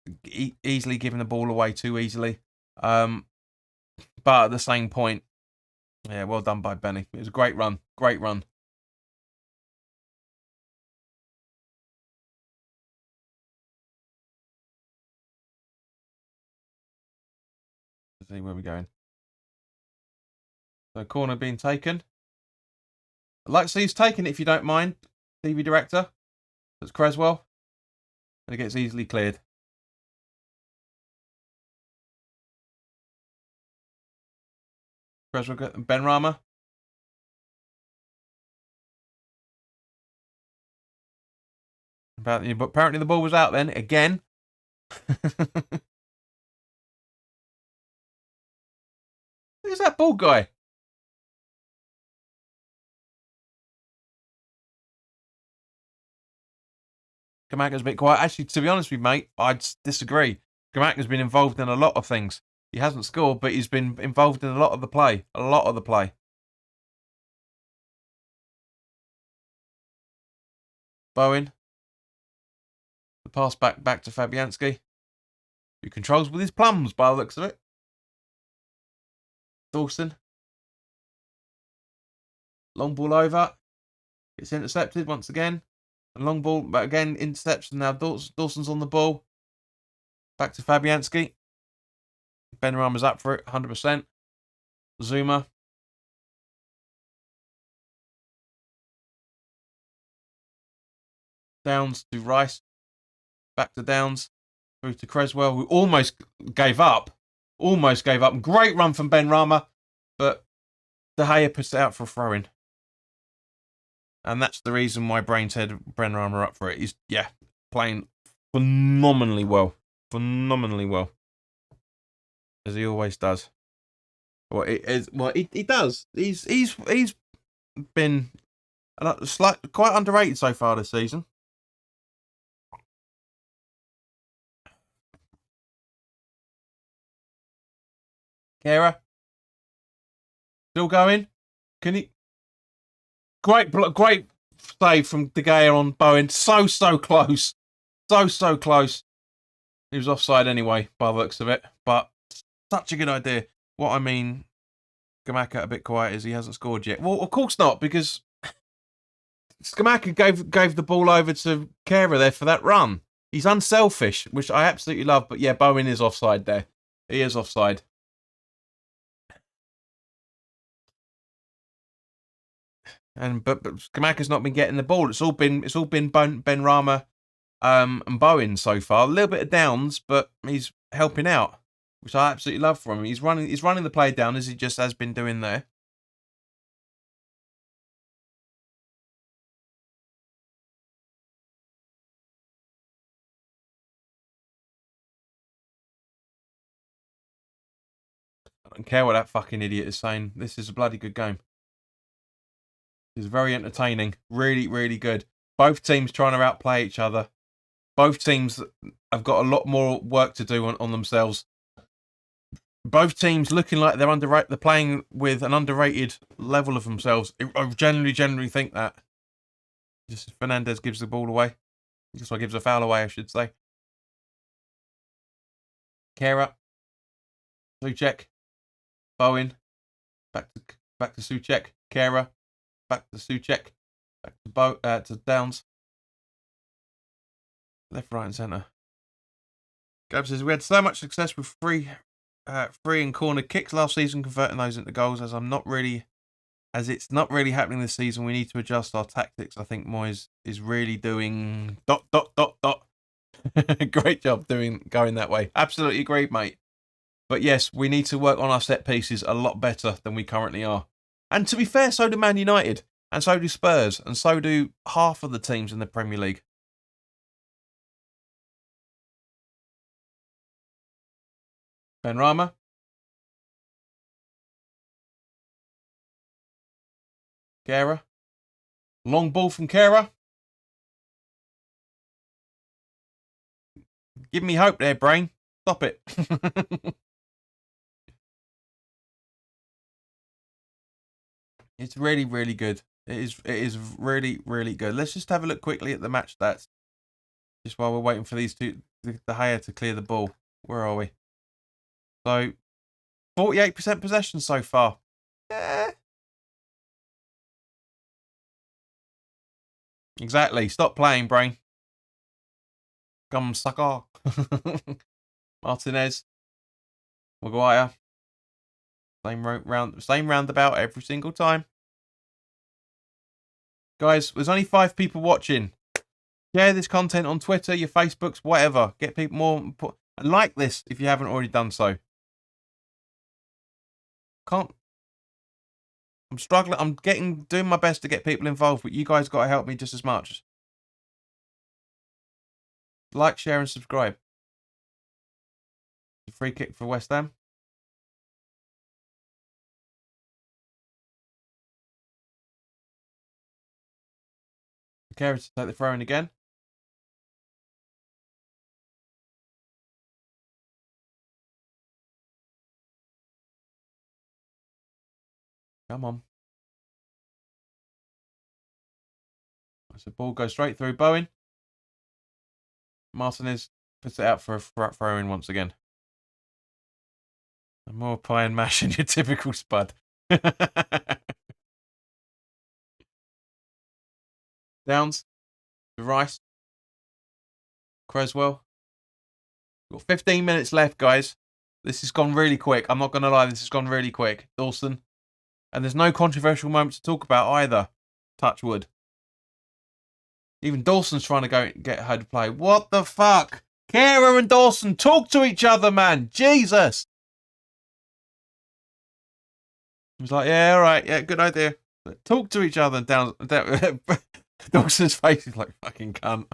easily giving the ball away too easily. But at the same point, yeah, well done by Benny. It was a great run. Great run. Let's see where we're going. So, corner being taken. I'd like to see who's taken it, if you don't mind, TV director. That's Creswell. And it gets easily cleared. Creswell and Benrahma. But apparently the ball was out then, again. Who's that ball guy? Kamaka's a bit quiet. Actually, to be honest with you, mate, I'd disagree. Kamaka's been involved in a lot of things. He hasn't scored, but he's been involved in a lot of the play. A lot of the play. Bowen. The pass back to Fabianski, who controls with his plums by the looks of it. Dawson. Long ball over. It's intercepted once again. A long ball, but again, interception. Now Dawson's on the ball. Back to Fabianski. Benrahma's up for it, 100%. Zuma. Downs to Rice. Back to Downs. Through to Creswell, who almost gave up. Great run from Benrahma, but De Gea puts it out for a throw-in. And that's the reason why Brain said Benrahma up for it. He's, playing phenomenally well. As he always does. Well, he does. He's been quite underrated so far this season. Kera. Still going. Can he? Great save from De Gea on Bowen. So close. So close. He was offside anyway, by the looks of it. But such a good idea. What I mean, Skamaka a bit quiet is he hasn't scored yet. Well, of course not, because Skamaka gave the ball over to Kera there for that run. He's unselfish, which I absolutely love. But yeah, Bowen is offside there. He is offside. But Skamaka's not been getting the ball. It's all been Ben Rama and Bowen so far. A little bit of downs, but he's helping out, which I absolutely love from him. He's running the play down as he just has been doing there. I don't care what that fucking idiot is saying. This is a bloody good game. It's very entertaining. Really, really good. Both teams trying to outplay each other. Both teams have got a lot more work to do on themselves. Both teams looking like they're playing with an underrated level of themselves. I generally think that. Just Fernandez gives the ball away. Just gives a foul away, I should say. Kera. Suchek. Bowen. Back to Suchek. Kera. Back to Suchek. Back to Downs. Left, right, and centre. Gab says, we had so much success with free and corner kicks last season, converting those into goals. As it's not really happening this season, we need to adjust our tactics. I think Moyes is really doing ... Great job going that way. Absolutely agreed, mate. But yes, we need to work on our set pieces a lot better than we currently are. And to be fair, so do Man United, and so do Spurs, and so do half of the teams in the Premier League. Benrahma. Kera. Long ball from Kera. Give me hope there, brain. Stop it. It's really, really good. It is really, really good. Let's just have a look quickly at the match stats. Just while we're waiting for these two, De Gea to clear the ball. Where are we? So, 48% possession so far. Yeah. Exactly. Stop playing, brain. Come sucker. Martinez. Maguire. Same roundabout every single time. Guys, there's only 5 people watching. Share this content on Twitter, your Facebooks, whatever. Get people more. Like this if you haven't already done so. I'm struggling. I'm doing my best to get people involved, but you guys got to help me just as much. Like, share, and subscribe. Free kick for West Ham. Kera to take the throw in again. Come on. So the ball goes straight through Bowen. Martinez puts it out for a throw in once again. More pie and mash than your typical spud. Downs. Rice. Creswell. Got 15 minutes left, guys. This has gone really quick. I'm not going to lie, this has gone really quick. Dawson. And there's no controversial moment to talk about either. Touch wood. Even Dawson's trying to get her to play. What the fuck? Kera and Dawson, talk to each other, man. Jesus. He's like, yeah, all right. Yeah, good idea. Talk to each other. Down. Dawson's face is like, fucking cunt.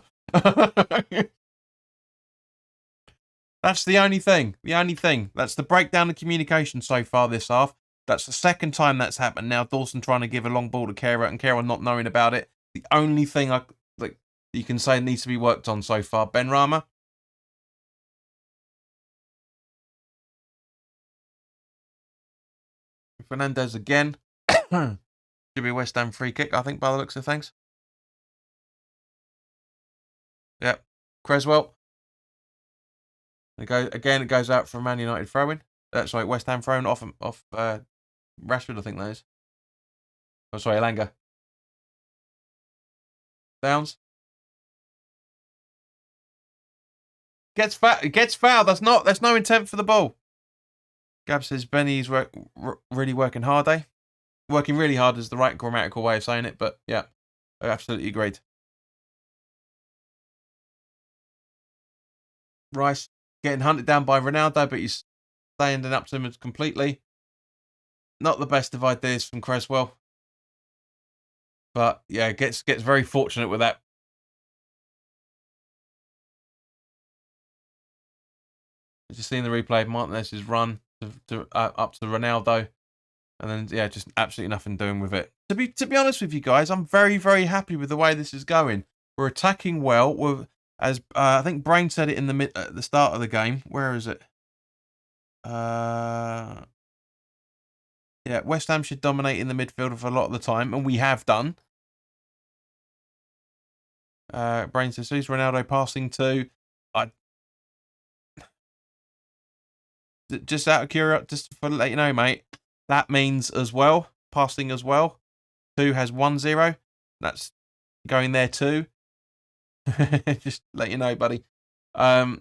That's the only thing. The only thing. That's the breakdown of communication so far this half. That's the second time that's happened now. Dawson trying to give a long ball to Kera and Kera not knowing about it. The only thing you can say needs to be worked on so far. Benrahma. Fernandez again. Should be a West Ham free kick, I think, by the looks of things. Yep. Creswell. It goes out for Man United throwing. That's right, West Ham throwing off Rashford, I think that is. Oh, sorry, Elanga. Downs. Gets fouled. That's no intent for the ball. Gab says Benny's really working hard, eh? Working really hard is the right grammatical way of saying it, but yeah, I absolutely agreed. Rice getting hunted down by Ronaldo, but he's standing up to him completely. Not the best of ideas from Creswell. But yeah, gets very fortunate with that. Just seeing the replay of Martinez's run up to Ronaldo, and then yeah, just absolutely nothing doing with it. To be honest with you guys, I'm very, very happy with the way this is going. We're attacking well. As I think Brain said it in at the start of the game. Where is it? Yeah, West Ham should dominate in the midfield for a lot of the time, and we have done. Brain says, who's Ronaldo passing to? Just out of curiosity, just to let you know, mate, that means as well, passing as well. 2 has 1-0. That's going there too. Just let you know, buddy. But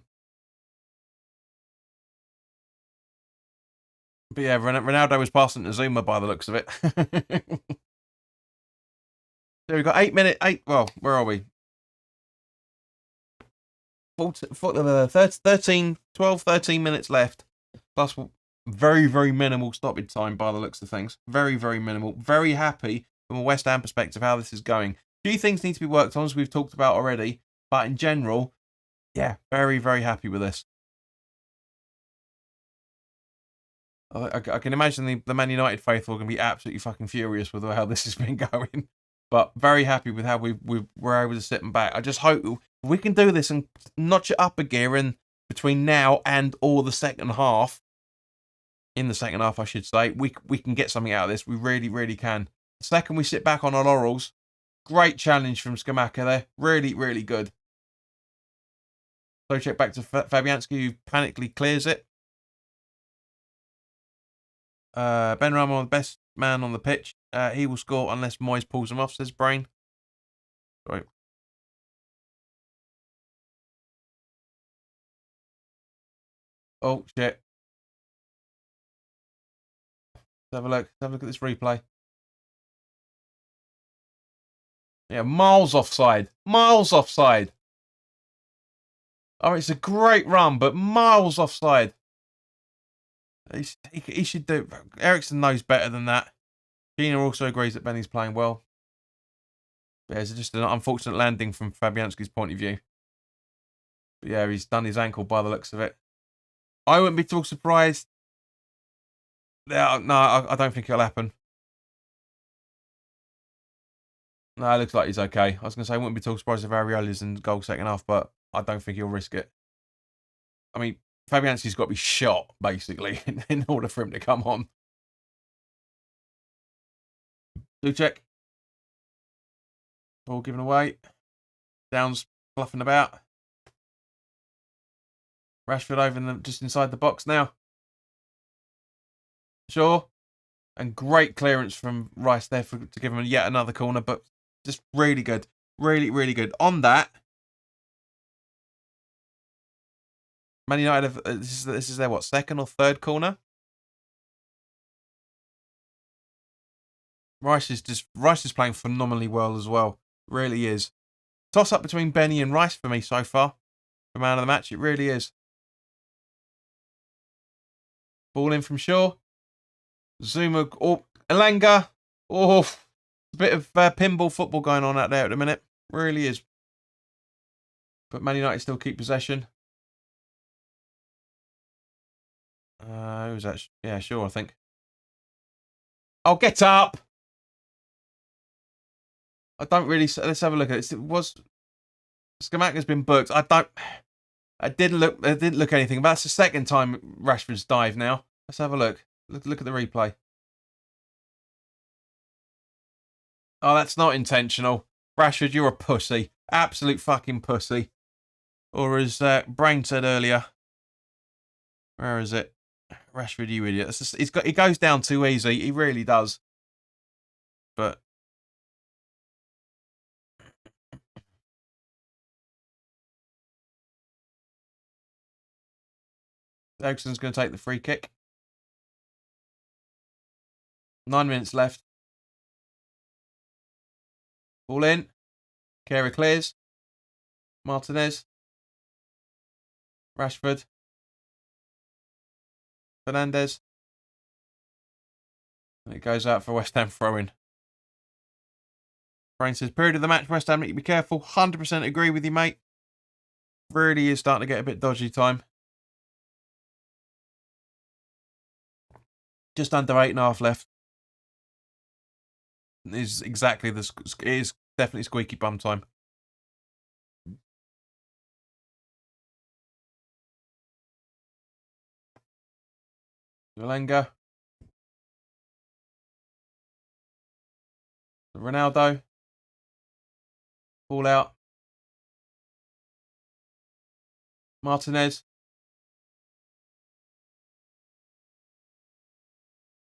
yeah, Ronaldo was passing to Zuma by the looks of it. There we got 8 minutes. Well, where are we? 13 minutes left. Plus very, very minimal stoppage time by the looks of things. Very, very minimal. Very happy from a West Ham perspective how this is going. A few things need to be worked on, as we've talked about already. But in general, yeah, very, very happy with this. I can imagine the Man United faithful are going to be absolutely fucking furious with how this has been going. But very happy with how we were able to sit them back. I just hope we can do this and notch it up a gear in between now and all the second half. In the second half, I should say, we can get something out of this. We really, really can. The second we sit back on our laurels, great challenge from Scamacca there. Really, really good. So check back to Fabianski, who panically clears it. Ben Ramo, the best man on the pitch. He will score unless Moyes pulls him off, says Brain. Sorry. Oh, shit. Let's have a look. Let's have a look at this replay. Yeah, miles offside. Miles offside. Oh, it's a great run, but miles offside. He should do. Ericsson knows better than that. Gina also agrees that Benny's playing well. Yeah, it's just an unfortunate landing from Fabianski's point of view. But yeah, he's done his ankle by the looks of it. I wouldn't be too surprised. No, I don't think it'll happen. No, it looks like he's okay. I was going to say I wouldn't be too surprised if Ariola's in goal second half, but I don't think he'll risk it. I mean, Fabianski's got to be shot, basically, in order for him to come on. Do check. Ball given away. Downs fluffing about. Rashford over just inside the box now. Sure. And great clearance from Rice there to give him yet another corner, but just really good. Really, really good. On that, Man United have, this is their, what, second or third corner? Rice is playing phenomenally well as well. Really is. Toss up between Benny and Rice for me so far. For man of the match, it really is. Ball in from Shaw. Zuma. Oh, Elanga. Oh, a bit of pinball football going on out there at the minute. Really is. But Man United still keep possession. Who was that? Yeah, sure, I think. Oh, get up! I don't really. Let's have a look at it. It was. Scamacca's been booked. I didn't look anything. But that's the second time Rashford's dived now. Let's have a look. Look at the replay. Oh, that's not intentional. Rashford, you're a pussy. Absolute fucking pussy. Or as Brain said earlier, Where is it? Rashford, you idiot. It's just, it goes down too easy. He really does. But Ericsson's going to take the free kick. 9 minutes left. Ball in. Kehrer clears. Martinez. Rashford. Fernandez. And it goes out for West Ham throw-in. Brain says, period of the match, West Ham need to be careful. 100% agree with you, mate. Really is starting to get a bit dodgy time. Just under 8.5 left. It is definitely squeaky bum time. Malenga. Ronaldo. Ball out. Martinez.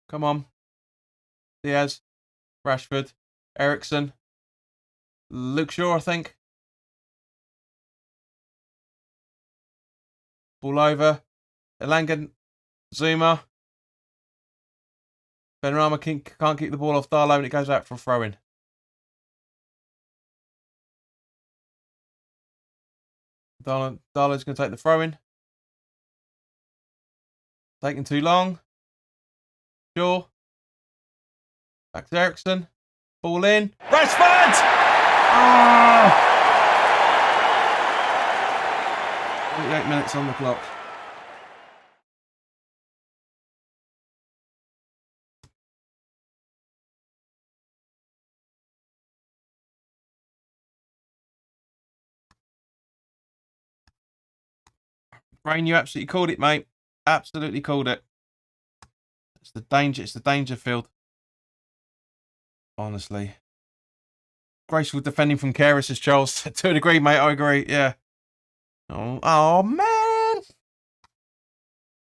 Come on. Diaz. Rashford. Ericsson. Luke Shaw, I think. Ball over. Elanga. Zuma. Benrahma can't keep the ball off Darlow and it goes out for a throw-in. Darlow's going to take the throw-in. Taking too long. Shaw. Back to Ericsson. Ball in. Rashford! Oh! 48 minutes on the clock. Brain, you absolutely called it, mate. Absolutely called it. It's the danger field. Honestly. Graceful defending from Kehrer, says Charles. To a degree, mate, I agree. Yeah. Oh man.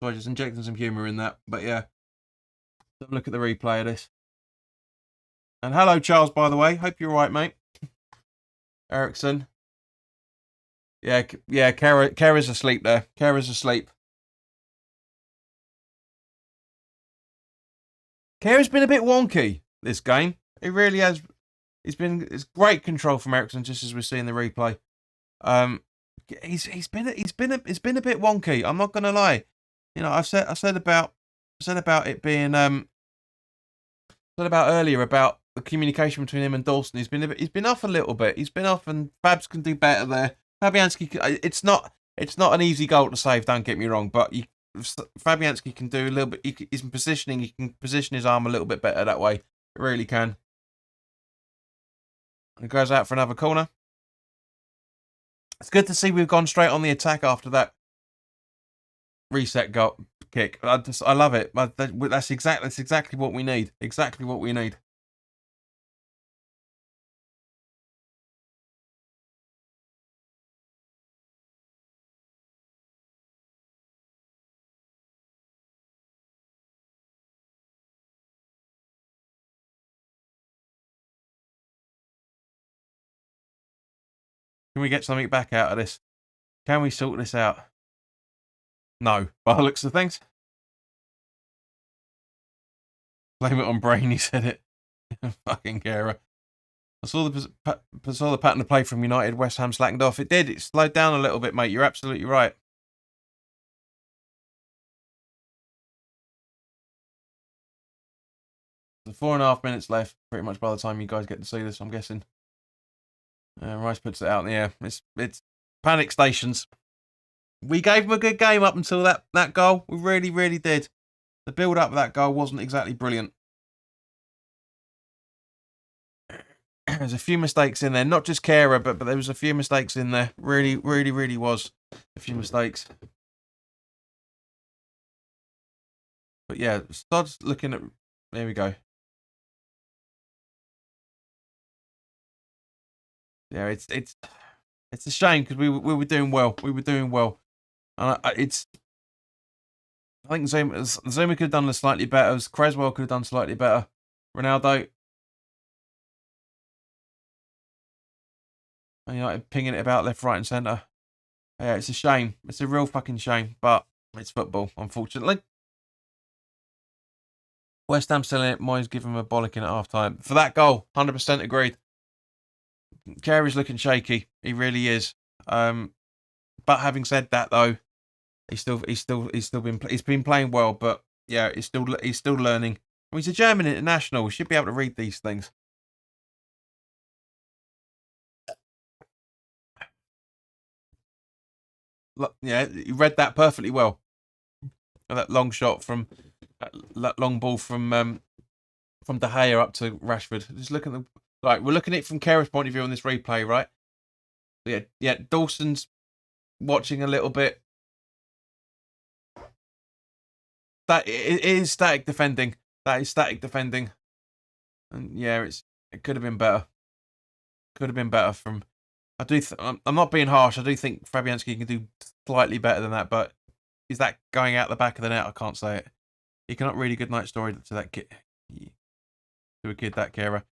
So I just injecting some humour in that. But yeah. Have a look at the replay of this. And hello, Charles, by the way. Hope you're right, mate. Ericsson. Yeah, Kehra's asleep there. Kehra's asleep. Kehra's been a bit wonky this game. It really has. It's great control from Ericsson, just as we see in the replay. It's been a bit wonky. I'm not gonna lie. You know, I said about it being said about earlier about the communication between him and Dawson. He's been off a little bit. He's been off, and Fabs can do better there. Fabianski, it's not an easy goal to save. Don't get me wrong, but Fabianski can do a little bit. He's positioning. He can position his arm a little bit better that way. It really can. It goes out for another corner. It's good to see we've gone straight on the attack after that reset goal kick. I love it. That's exactly what we need. Exactly what we need. Can we get something back out of this? Can we sort this out? No. By the looks of things. Blame it on Brain, he said it. Fucking Kehrer. I saw the pattern of play from United. West Ham slackened off. It did. It slowed down a little bit, mate. You're absolutely right. The 4.5 minutes left, pretty much by the time you guys get to see this, I'm guessing. Rice puts it out in the air. It's panic stations. We gave them a good game up until that goal. We really, really did. The build-up of that goal wasn't exactly brilliant. There's a few mistakes in there. Not just Kehrer, but there was a few mistakes in there. Really, really, really was a few mistakes. But yeah, start looking at... There we go. Yeah, it's a shame because we were doing well. We were doing well. And I think Zuma could have done slightly better. Creswell could have done slightly better. Ronaldo, and pinging it about left, right, and centre. Yeah, it's a shame. It's a real fucking shame, but it's football, unfortunately. West Ham still in it. Moyes give him a bollocking at half time. For that goal, 100% agreed. Carey's looking shaky. He really is. But having said that, though, he's been playing well. But yeah, he's still learning. I mean, he's a German international. He should be able to read these things. Yeah, he read that perfectly well. That long shot from that long ball from De Gea up to Rashford. Just look at the we're looking at it from Carey's point of view on this replay, right? Yeah. Dawson's watching a little bit. That it is static defending. That is static defending, and yeah, it could have been better. Could have been better from. I'm not being harsh. I do think Fabianski can do slightly better than that, but is that going out the back of the net? I can't say it. You cannot read a good night story to that kid. To a kid that carer.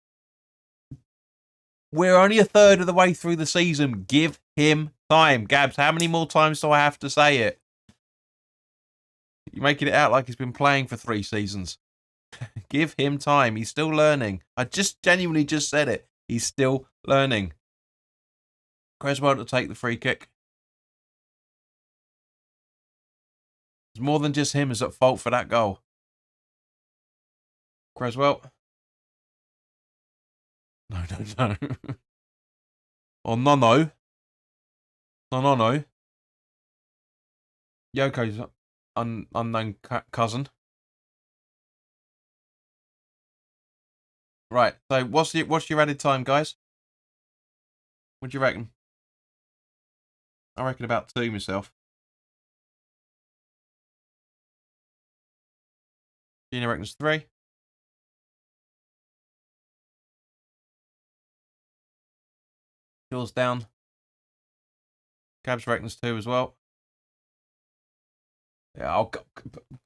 We're only a third of the way through the season. Give him time. Gabs, how many more times do I have to say it? You're making it out like he's been playing for 3 seasons. Give him time. He's still learning. I just genuinely just said it. He's still learning. Creswell to take the free kick. It's more than just him is at fault for that goal. Creswell. No. Or no. Yoko's unknown cousin. Right. So what's your added time, guys? What do you reckon? I reckon about 2 myself. Gina reckons 3. Yours down. Cabs reckons 2 as well. Yeah, I'll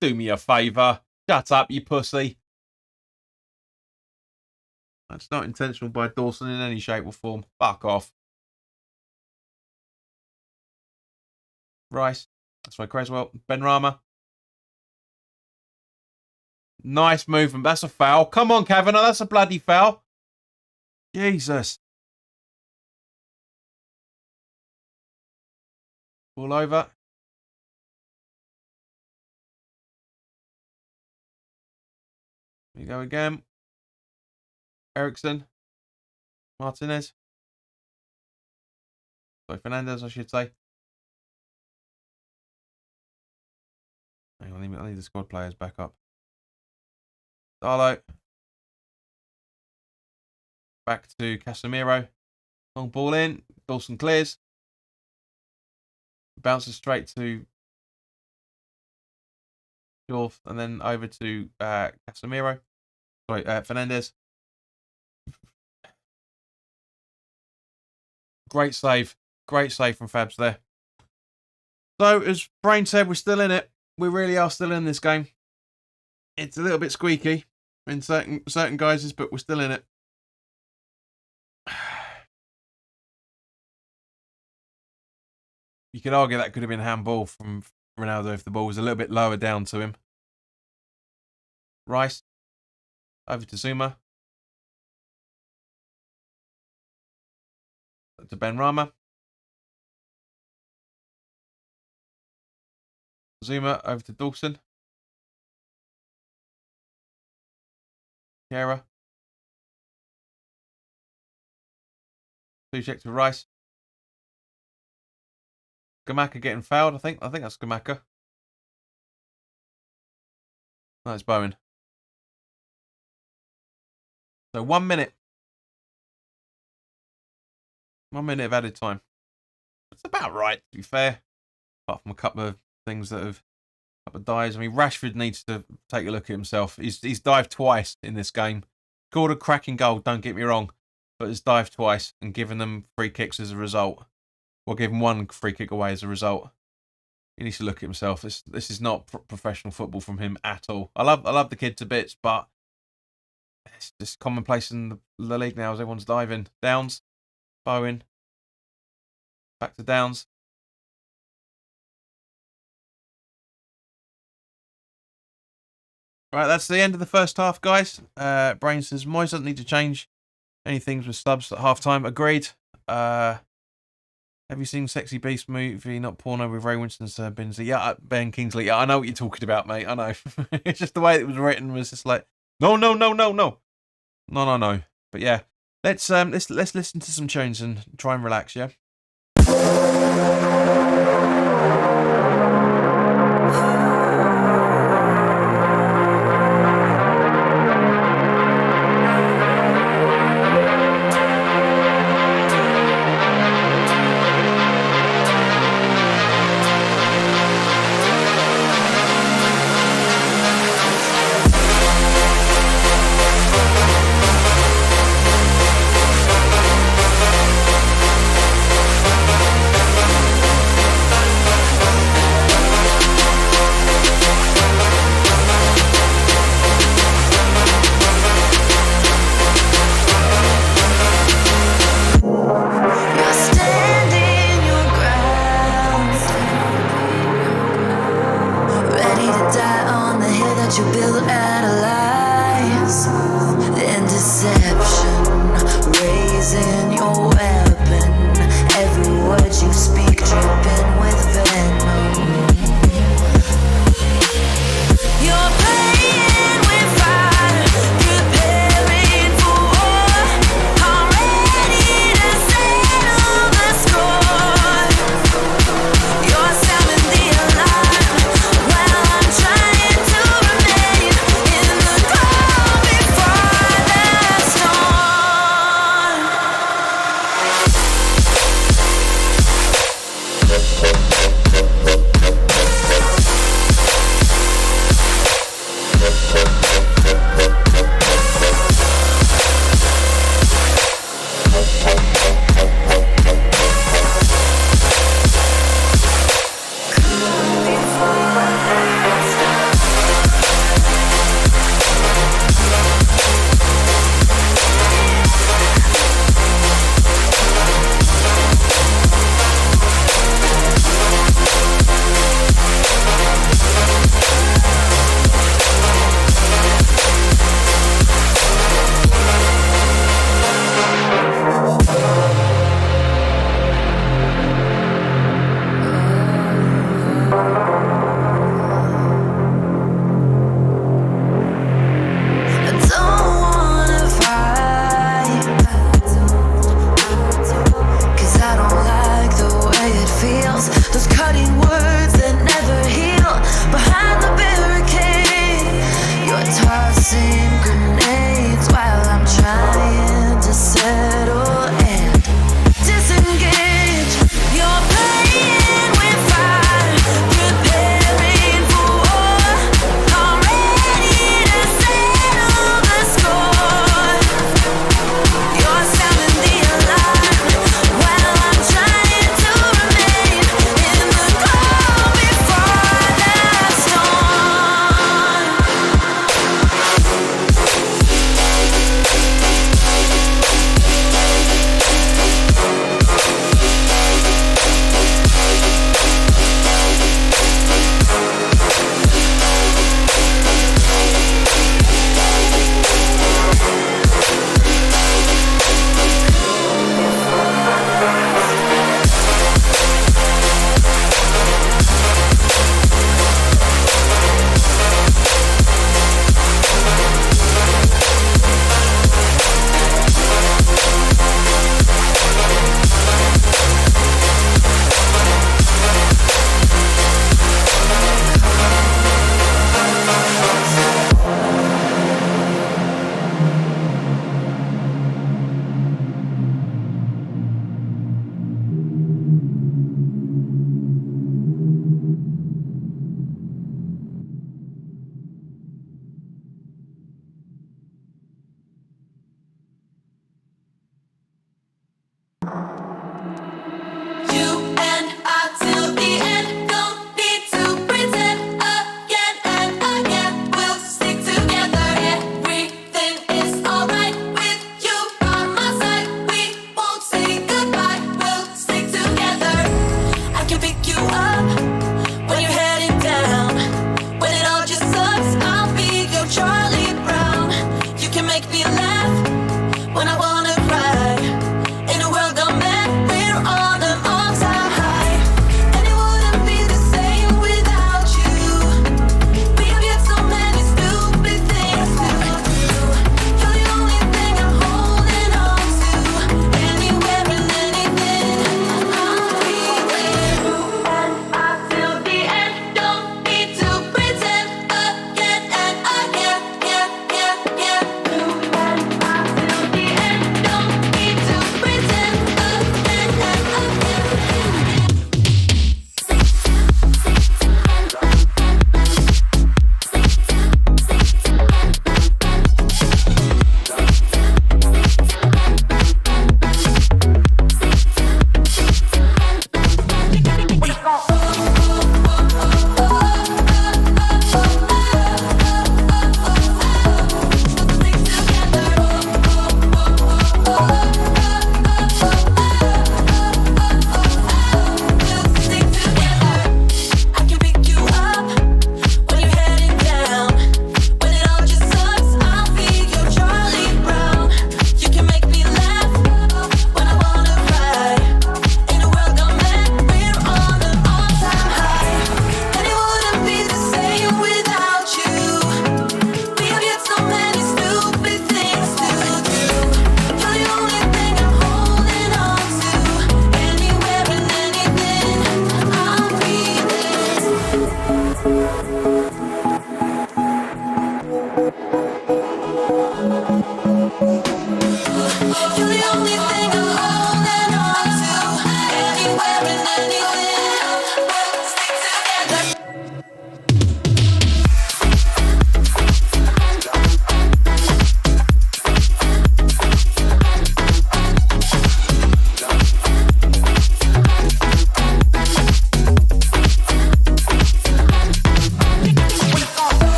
do me a favour. Shut up, you pussy. That's not intentional by Dawson in any shape or form. Fuck off. Rice. That's by Creswell. Benrahma. Nice movement. That's a foul. Come on, Kavanagh. That's a bloody foul. Jesus. All over. Here we go again. Ericsson. Martinez. Sorry, Fernandez, I should say. Hang on, I need the squad players back up. Darlow. Back to Casemiro. Long ball in. Dawson clears. Bounces straight to Dorf and then over to Casemiro. Sorry, Fernandez. Great save. Great save from Fabs there. So, as Brain said, we're still in it. We really are still in this game. It's a little bit squeaky in certain guises, but we're still in it. You could argue that could have been handball from Ronaldo if the ball was a little bit lower down to him. Rice. Over to Zuma. To Benrahma. Zuma over to Dawson. Kera. Two-check to Rice. Gamaka getting fouled, I think. I think that's Gamaka. No, it's Bowen. So 1 minute. 1 minute of added time. It's about right, to be fair. Apart from a couple of things that have... A couple of dives. I mean, Rashford needs to take a look at himself. He's dived twice in this game. Scored a cracking goal, don't get me wrong. But has dived twice and given them free kicks as a result. Or given 1 free kick away as a result. He needs to look at himself. This is not professional football from him at all. I love the kid to bits, but it's just commonplace in the league now as everyone's diving. Downs, Bowen, back to Downs. Right, that's the end of the first half, guys. Brain says Moyes doesn't need to change any things with subs at half time. Agreed. Have you seen Sexy Beast movie, not porno, with Ray Winston's Binsley? Yeah, Ben Kingsley. Yeah, I know what you're talking about, mate. I know. It's just the way it was written was just like, no. But yeah, let's listen to some tunes and try and relax, yeah? You build out of lies and deception, raising your weapon. Every word you speak dripping with venom. You're playing with fire, preparing for war. I'm ready to settle the score. You're sounding the alarm while I'm trying to remain in the calm before the storm. You're the only thing I'm holding on to. Anywhere and anything, we'll stick together.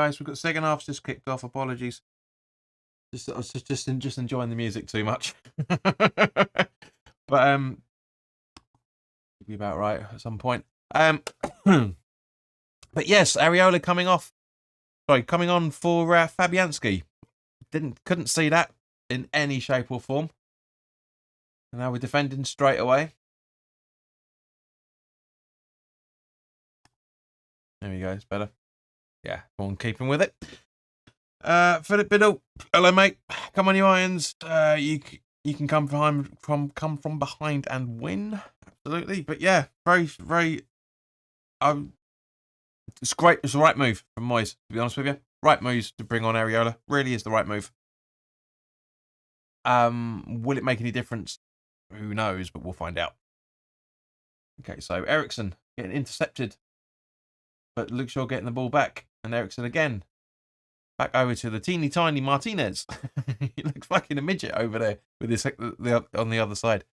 guys. We've got the second half just kicked off. Apologies. I was just enjoying the music too much. But be about right at some point. But yes, Areola coming on for Fabianski. Couldn't see that in any shape or form. And now we're defending straight away. There we go, it's better. Yeah, go on, keeping with it. Philip Biddle, hello mate. Come on, you Irons. You can come from behind and win. Absolutely. But yeah, very. It's great. It's the right move from Moyes, to be honest with you. Right moves to bring on Areola. Really is the right move. Will it make any difference? Who knows? But we'll find out. Okay, so Eriksen getting intercepted, but Luke Shaw getting the ball back, and Eriksen again. Back over to the teeny tiny Martinez. He looks fucking a midget over there with his on the other side.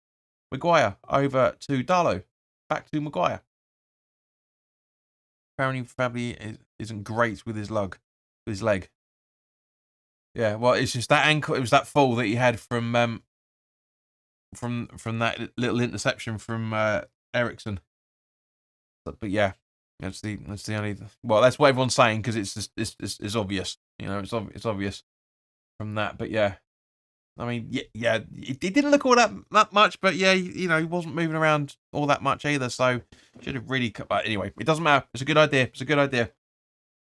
Maguire over to Darlow. Back to Maguire. Apparently Fabi isn't great with his leg. Yeah, well, it's just that ankle. It was that fall that he had from that little interception from Eriksen. But yeah, that's the only. Well, that's what everyone's saying because it's obvious. You know, it's obvious from that. But yeah, I mean, yeah, it didn't look all that much, but yeah, you know, he wasn't moving around all that much either. So should have really. But anyway, it doesn't matter. It's a good idea.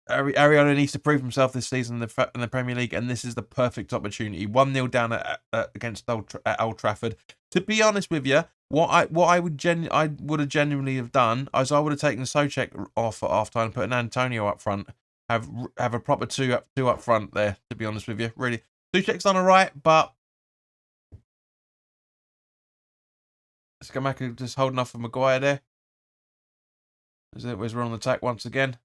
Areola needs to prove himself this season in the Premier League, and this is the perfect opportunity. 1-0 down against Old Trafford. To be honest with you, what I would have genuinely have done is I would have taken Souček off at half time and put an Antonio up front. Have a proper two up front there. To be honest with you, really, Souček's done alright, but Scamacca just holding off for Maguire there. As we're on the attack once again.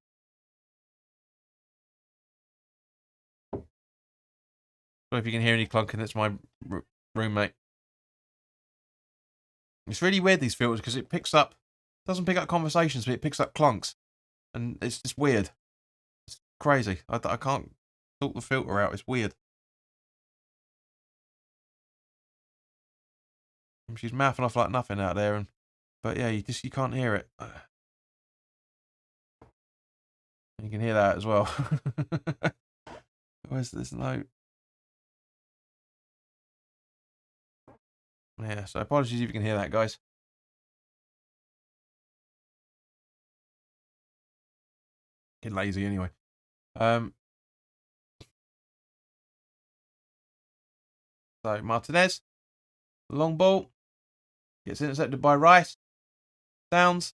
If you can hear any clunking, that's my roommate. It's really weird, these filters, because it doesn't pick up conversations, but it picks up clunks. And it's just weird. It's crazy. I can't sort the filter out. It's weird. She's mouthing off like nothing out there, but yeah, you can't hear it. You can hear that as well. Where's this note? Yeah, so apologies if you can hear that, guys. Get lazy anyway. So Martinez, long ball, gets intercepted by Rice. Downs.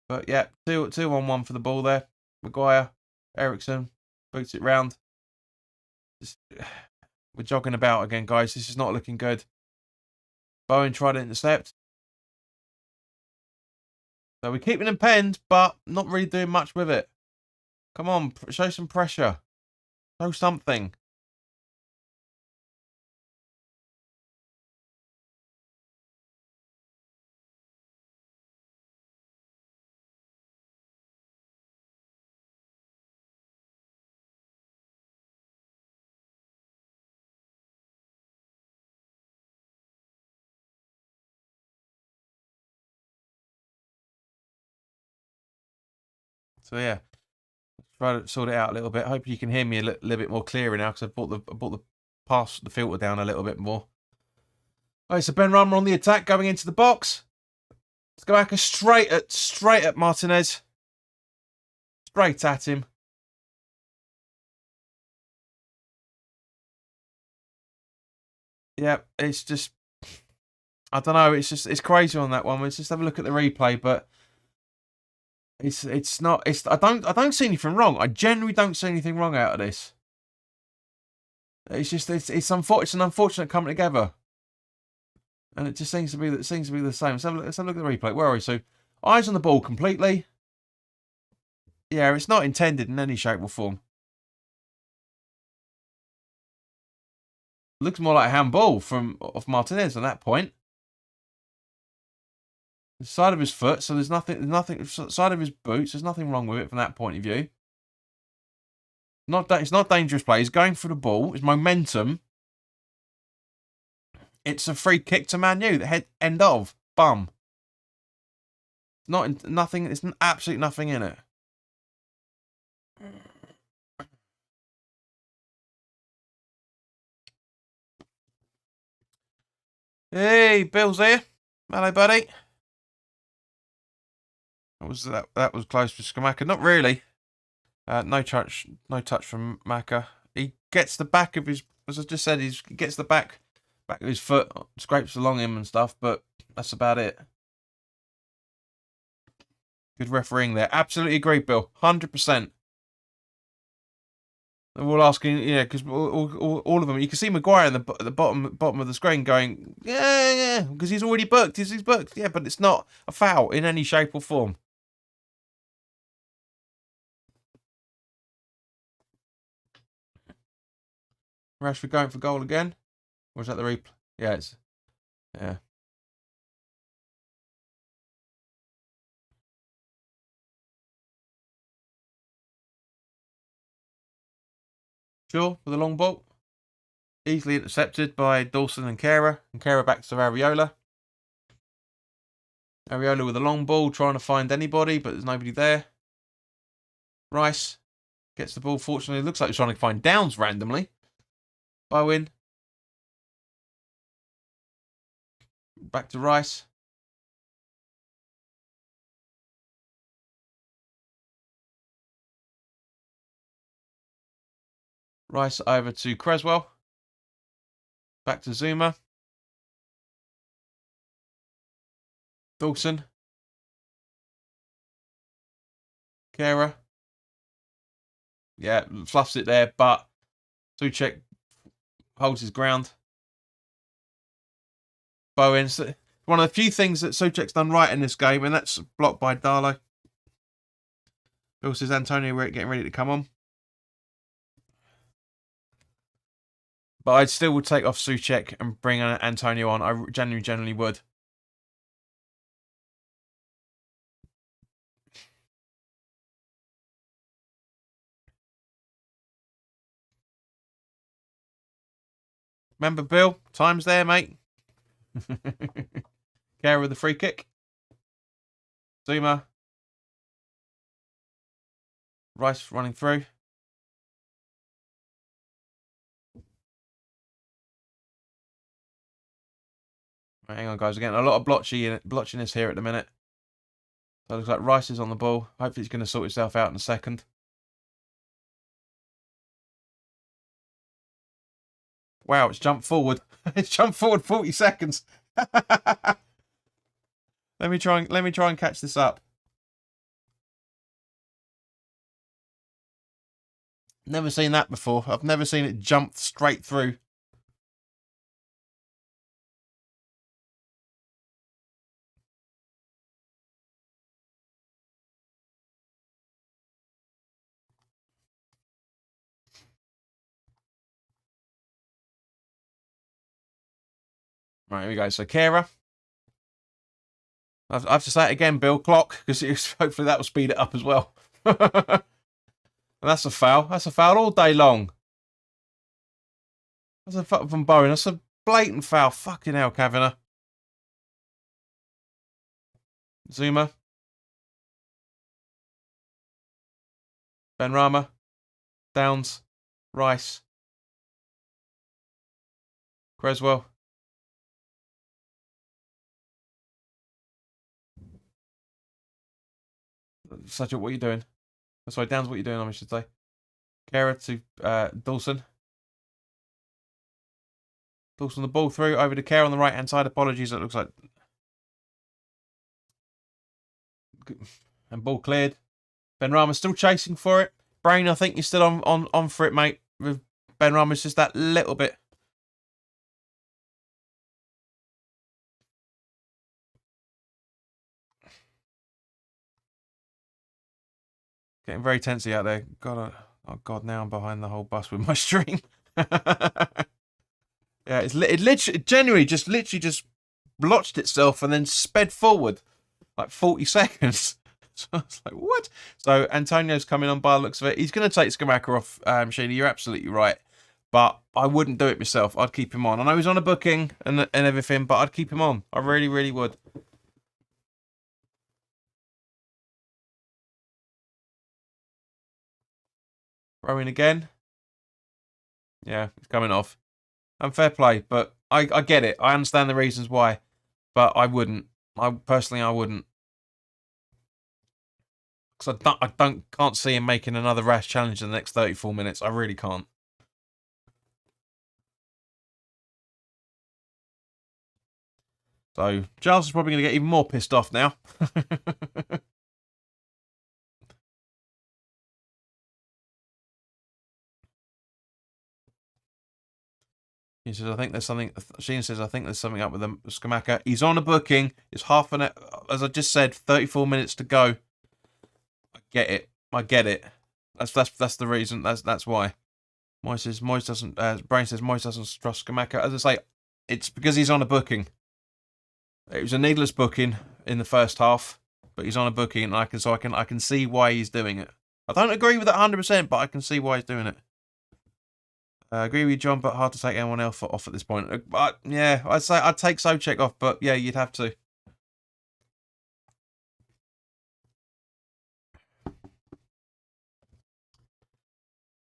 But yeah, 2-on-1 for the ball there. Maguire, Eriksen, boots it round. We're jogging about again, guys. This is not looking good. Bowen tried to intercept. So we're keeping him penned, but not really doing much with it. Come on, show some pressure. Show something. So yeah, try to sort it out a little bit. Hope you can hear me a little bit more clearer now because I brought the filter down a little bit more. All right, so Ben Rama on the attack, going into the box. Let's go back straight at Martinez. Straight at him. Yeah, it's just, I don't know. It's crazy on that one. Let's just have a look at the replay, but it's not. I don't see anything wrong. I genuinely don't see anything wrong out of this. It's just it's an unfortunate coming together, and it just seems to be the same. Let's have a look at the replay. Where are we? So eyes on the ball completely. Yeah, it's not intended in any shape or form. Looks more like a handball of Martinez at that point. The side of his foot, so there's nothing. Side of his boots, there's nothing wrong with it from that point of view. It's not dangerous play. He's going for the ball. It's momentum. It's a free kick to Man U. The head end of bum. Nothing. It's absolutely nothing in it. Hey, Bill's here. Hello, buddy. That was close for Skamaka. Not really. No touch from Maka. He gets the back of his, as I just said, he gets the back of his foot, scrapes along him and stuff, but that's about it. Good refereeing there. Absolutely agree, Bill. 100%. They're all asking, yeah, because all of them. You can see Maguire in the bottom of the screen going, yeah, because he's already booked. He's booked. Yeah, but it's not a foul in any shape or form. Rashford going for goal again. Or is that the replay? Yeah. Sure, with a long ball. Easily intercepted by Dawson and Kera. And Kera back to Areola. Areola with a long ball, trying to find anybody, but there's nobody there. Rice gets the ball, fortunately. Looks like he's trying to find Downs randomly. Bowen. Back to Rice. Rice over to Creswell. Back to Zuma. Dawson. Kera. Yeah, fluffs it there, but Souček holds his ground. Bowen's one of the few things that Souček's done right in this game, and that's blocked by Darlow. Bill says Antonio getting ready to come on. But I still would take off Souček and bring Antonio on. I genuinely would. Remember, Bill? Time's there, mate. Kera with the free kick. Zuma. Rice running through. Right, hang on, guys. We're getting a lot of blotchiness here at the minute. So it looks like Rice is on the ball. Hopefully he's going to sort himself out in a second. Wow, it's jumped forward. It's jumped forward 40 seconds. Let me try and catch this up. Never seen that before. I've never seen it jump straight through. Right, here we go. So Kera. I have to say it again, Bill. Clock, because hopefully that will speed it up as well. And that's a foul. That's a foul all day long. That's a foul from Bowen. That's a blatant foul. Fucking hell, Kavanagh. Zuma. Benrahma. Downs. Rice. Creswell. Such a, what are you doing? Sorry, Downs, what are you doing, I should say. Kera to Dawson. Dawson the ball through, over to Kera on the right-hand side. Apologies, it looks like... And ball cleared. Benrahma still chasing for it. Brain, I think you're still on for it, mate. With Benrahma's just that little bit. Getting very tensy out there. Oh God, now I'm behind the whole bus with my string. Yeah, it genuinely literally just blotched itself and then sped forward like 40 seconds. So I was like, what? So Antonio's coming on by the looks of it. He's going to take Skamaka off, Sheila. You're absolutely right. But I wouldn't do it myself. I'd keep him on. I know he's on a booking and everything, but I'd keep him on. I really, really would. Rowing again. Yeah, it's coming off. And fair play, but I get it. I understand the reasons why, but I wouldn't. I wouldn't. Because can't see him making another rash challenge in the next 34 minutes. I really can't. So Giles is probably going to get even more pissed off now. He says, I think there's something. Sheen says, I think there's something up with the Skamaka. He's on a booking. It's half an hour. As I just said, 34 minutes to go. I get it. I get it. That's the reason. That's why. Moise says, Moise doesn't. Brain says, Moise doesn't trust Skamaka. As I say, it's because he's on a booking. It was a needless booking in the first half, but he's on a booking, and I can see why he's doing it. I don't agree with it 100%, but I can see why he's doing it. I agree with you, John, but hard to take anyone else off at this point. But yeah, I'd say I'd take Sobchak off, but yeah, you'd have to.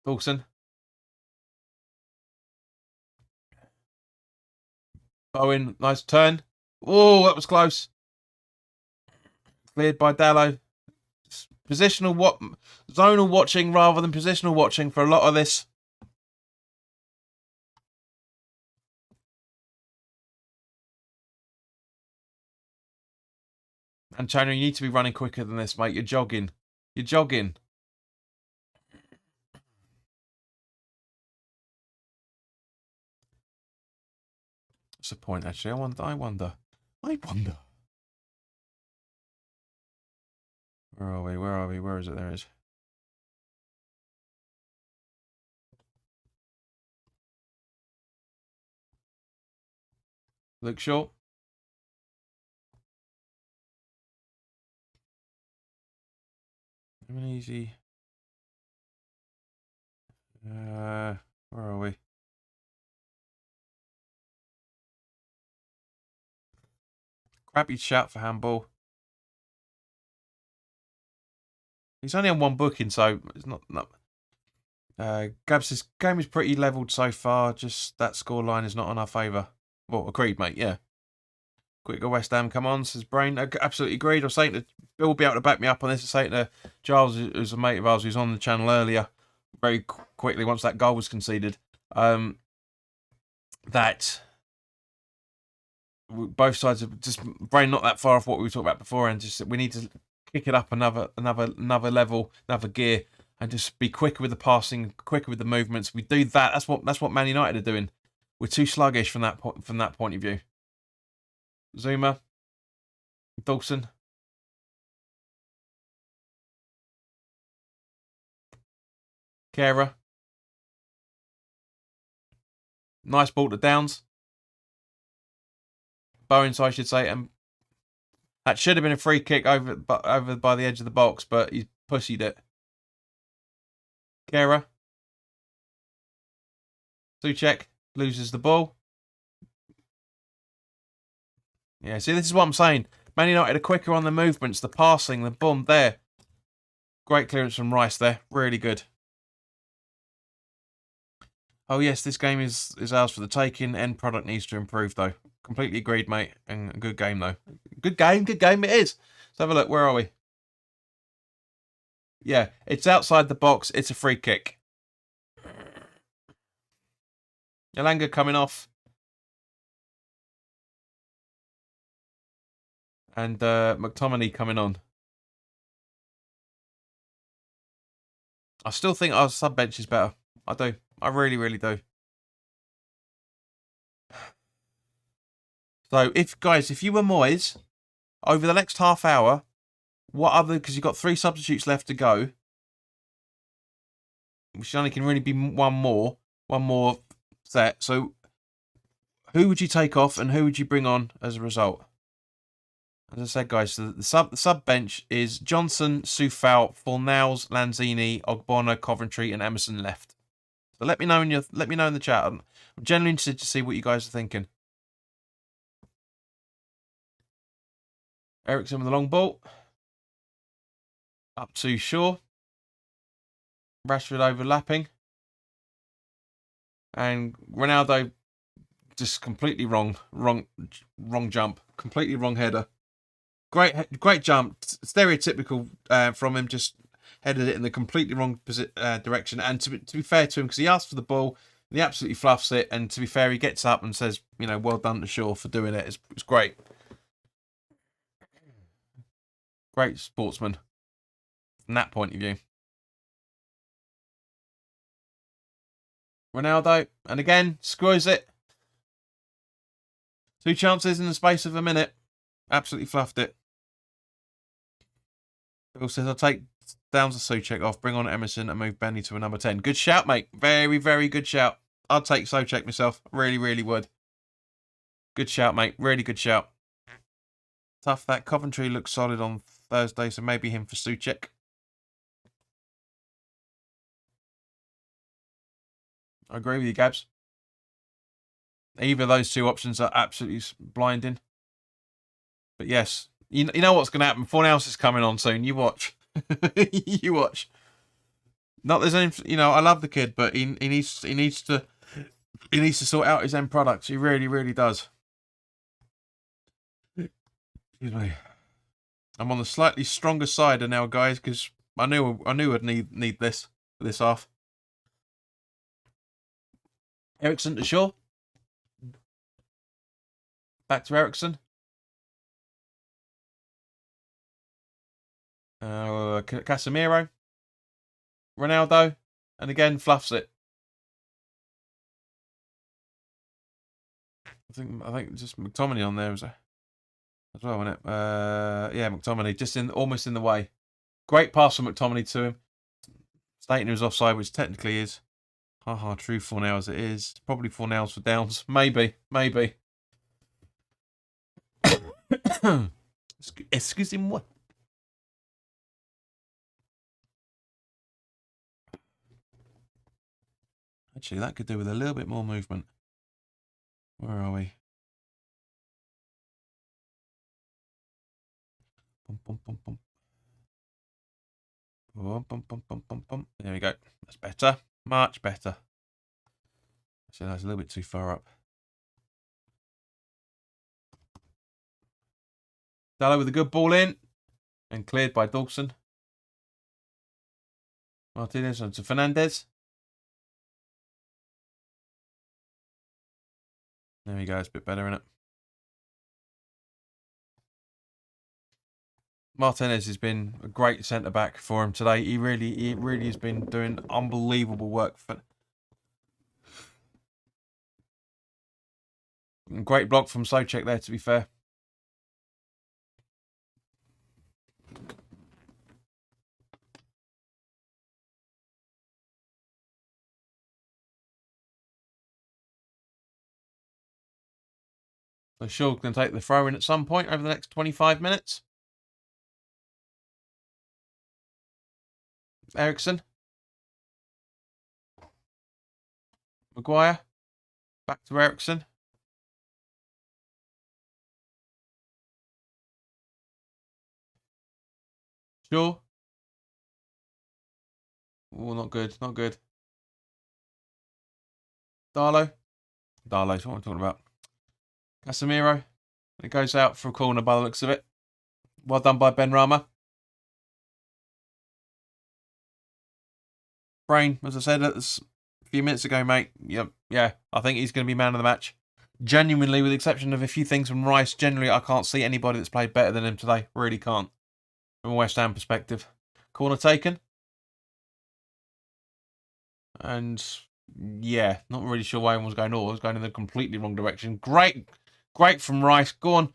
Dawson. Bowen, nice turn. Oh, that was close. Cleared by Dallo. Zonal watching rather than positional watching for a lot of this. Antonio, you need to be running quicker than this, mate. You're jogging. You're jogging. What's the point, actually? I wonder. Where are we? Where is it? There it is. Luke Shaw. Easy. Where are we? Crappy shout for handball. He's only on one booking, so it's not. Gabs' game is pretty levelled so far. Just that scoreline is not in our favour. Well, agreed, mate. Yeah. Quicker West Ham, come on, says Brain. Absolutely agreed. I was saying to Bill will be able to back me up on this. I was saying to Giles, who's a mate of ours who's on the channel earlier, very quickly once that goal was conceded, that both sides are just Brain not that far off what we were talking about before, and just we need to kick it up another level, another gear, and just be quicker with the passing, quicker with the movements. We do that. That's what Man United are doing. We're too sluggish from that point of view. Zuma, Dawson, Kera. Nice ball to Downs. Bowens, I should say, and that should have been a free kick over by the edge of the box, but he's pussied it. Kera. Suchek loses the ball. Yeah, see, this is what I'm saying. Man United are quicker on the movements, the passing, the boom there. Great clearance from Rice there. Really good. Oh, yes, this game is ours for the taking. End product needs to improve, though. Completely agreed, mate. And a good game, though. Good game it is. Let's have a look. Where are we? Yeah, it's outside the box. It's a free kick. Elanga coming off. And McTominay coming on. I still think our sub bench is better. I do. I really, really do. So, if you were Moyes, over the next half hour, because you've got 3 substitutes left to go, which only can really be one more set. So, who would you take off and who would you bring on as a result? As I said, guys, the sub bench is Johnson, Soufal, Fornals, Lanzini, Ogbonna, Coventry, and Emerson left. So let me know in the chat. I'm genuinely interested to see what you guys are thinking. Ericsson with the long ball. Up to Shaw. Rashford overlapping. And Ronaldo just completely wrong jump. Completely wrong header. Great jump. Stereotypical from him. Just headed it in the completely wrong direction. And to be fair to him, because he asked for the ball, and he absolutely fluffs it. And to be fair, he gets up and says, you know, well done to Shaw for doing it. It's great. Great sportsman from that point of view. Ronaldo, and again, screws it. 2 chances in the space of a minute. Absolutely fluffed it. Bill says, I'll take Downs to Souček off, bring on Emerson and move Benny to a number 10. Good shout, mate. Very, very good shout. I'd take Souček myself. Really, really would. Good shout, mate. Really good shout. Tough that. Coventry looks solid on Thursday, so maybe him for Souček. I agree with you, Gabs. Either of those 2 options are absolutely blinding. But yes, you know what's going to happen. Fornals is coming on soon. You watch. You watch. Not there's any, you know, I love the kid, but he needs to sort out his end products. He really, really does. Excuse me. I'm on the slightly stronger side now, guys, because I knew I'd need this for this half. Ericsson to Shaw. Back to Ericsson. Casemiro. Ronaldo. And again, fluffs it. I think just McTominay on there as well, wasn't it? Yeah, McTominay just almost in the way. Great pass from McTominay to him. Stating he was offside, which technically is. Haha, true 4-nails it is. Probably 4-nails for Downs. Maybe. Excusez-moi. Actually, that could do with a little bit more movement. Where are we? Bum, bum, bum, bum. Bum, bum, bum, bum, bum, bum. There we go. That's better. Much better. So that's a little bit too far up. Dallo with a good ball in. And cleared by Dawson. Martinez on to Fernandez. There we go. It's a bit better, isn't it? Martinez has been a great centre-back for him today. He really has been doing unbelievable work. Great block from Souček there, to be fair. So Shaw can take the throw in at some point over the next 25 minutes. Ericsson. Maguire. Back to Ericsson. Shaw. Oh, not good. Not good. Darlow. Darlow's what I'm talking about. Casemiro. It goes out for a corner by the looks of it. Well done by Ben Rama. Brain, as I said a few minutes ago, mate. Yep, yeah, I think he's going to be man of the match. Genuinely, with the exception of a few things from Rice, generally I can't see anybody that's played better than him today. Really can't. From a West Ham perspective. Corner taken. And yeah, not really sure why anyone was going. Oh, it was going in the completely wrong direction. Great from Rice. Go on.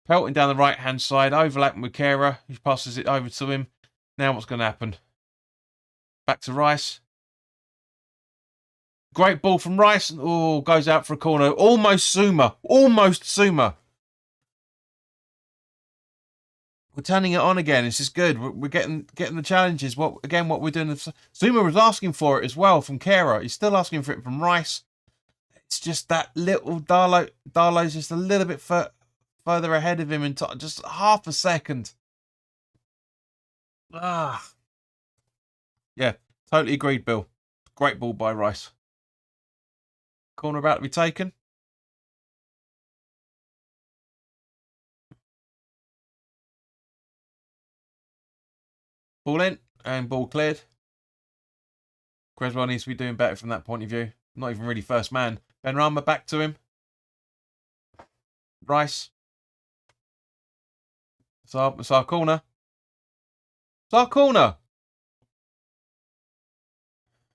Pelting down the right-hand side. Overlapping with Kera. He passes it over to him. Now what's going to happen? Back to Rice. Great ball from Rice. Oh, goes out for a corner. Almost Suma. We're turning it on again. This is good. We're getting the challenges. What we're doing. Zuma was asking for it as well from Kara. He's still asking for it from Rice. It's just that little Darlow's just a little bit further ahead of him in just half a second. Yeah, totally agreed, Bill. Great ball by Rice. Corner about to be taken. Ball in and ball cleared. Creswell needs to be doing better from that point of view. Not even really first man. Benrahma back to him. Rice. It's our corner. It's our corner.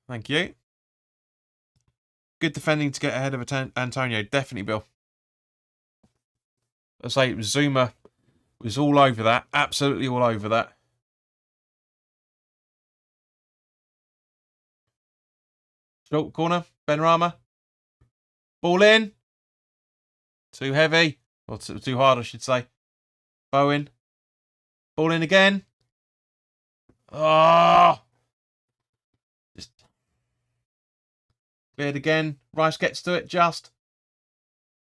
Thank you. Good defending to get ahead of Antonio. Definitely, Bill. I say Zuma was all over that. Absolutely all over that. Short corner. Benrahma. Ball in. Too heavy. Or too hard, I should say. Bowen. Ball in again. Oh! Just cleared again. Rice gets to it just.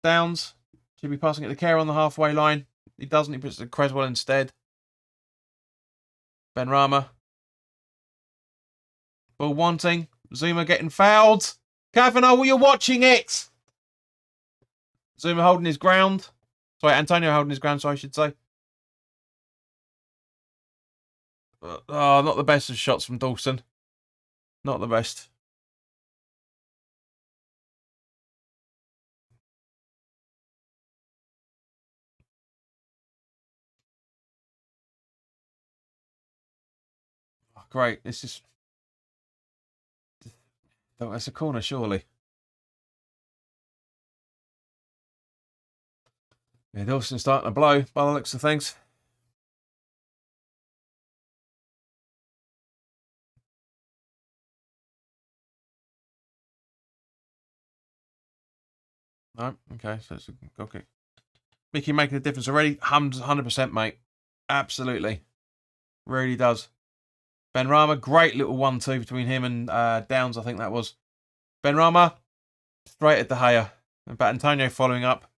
Downs. Should be passing it to Kerr on the halfway line. He doesn't. He puts it to Creswell instead. Benrahma. Ball wanting. Zuma getting fouled. Kavanagh, well, you're watching it. Zuma holding his ground. Sorry, Antonio holding his ground, so I should say. Oh, not the best of shots from Dawson. Not the best. Oh, great. This is... Oh, that's a corner, surely. Yeah, Dawson's starting to blow by the looks of things. No, okay, so it's okay. Mickey making a difference already. 100%, mate. Absolutely. Really does. Benrahma, great little 1-2 between him and Downs, I think that was. Benrahma, straight at De Gea. But Antonio following up,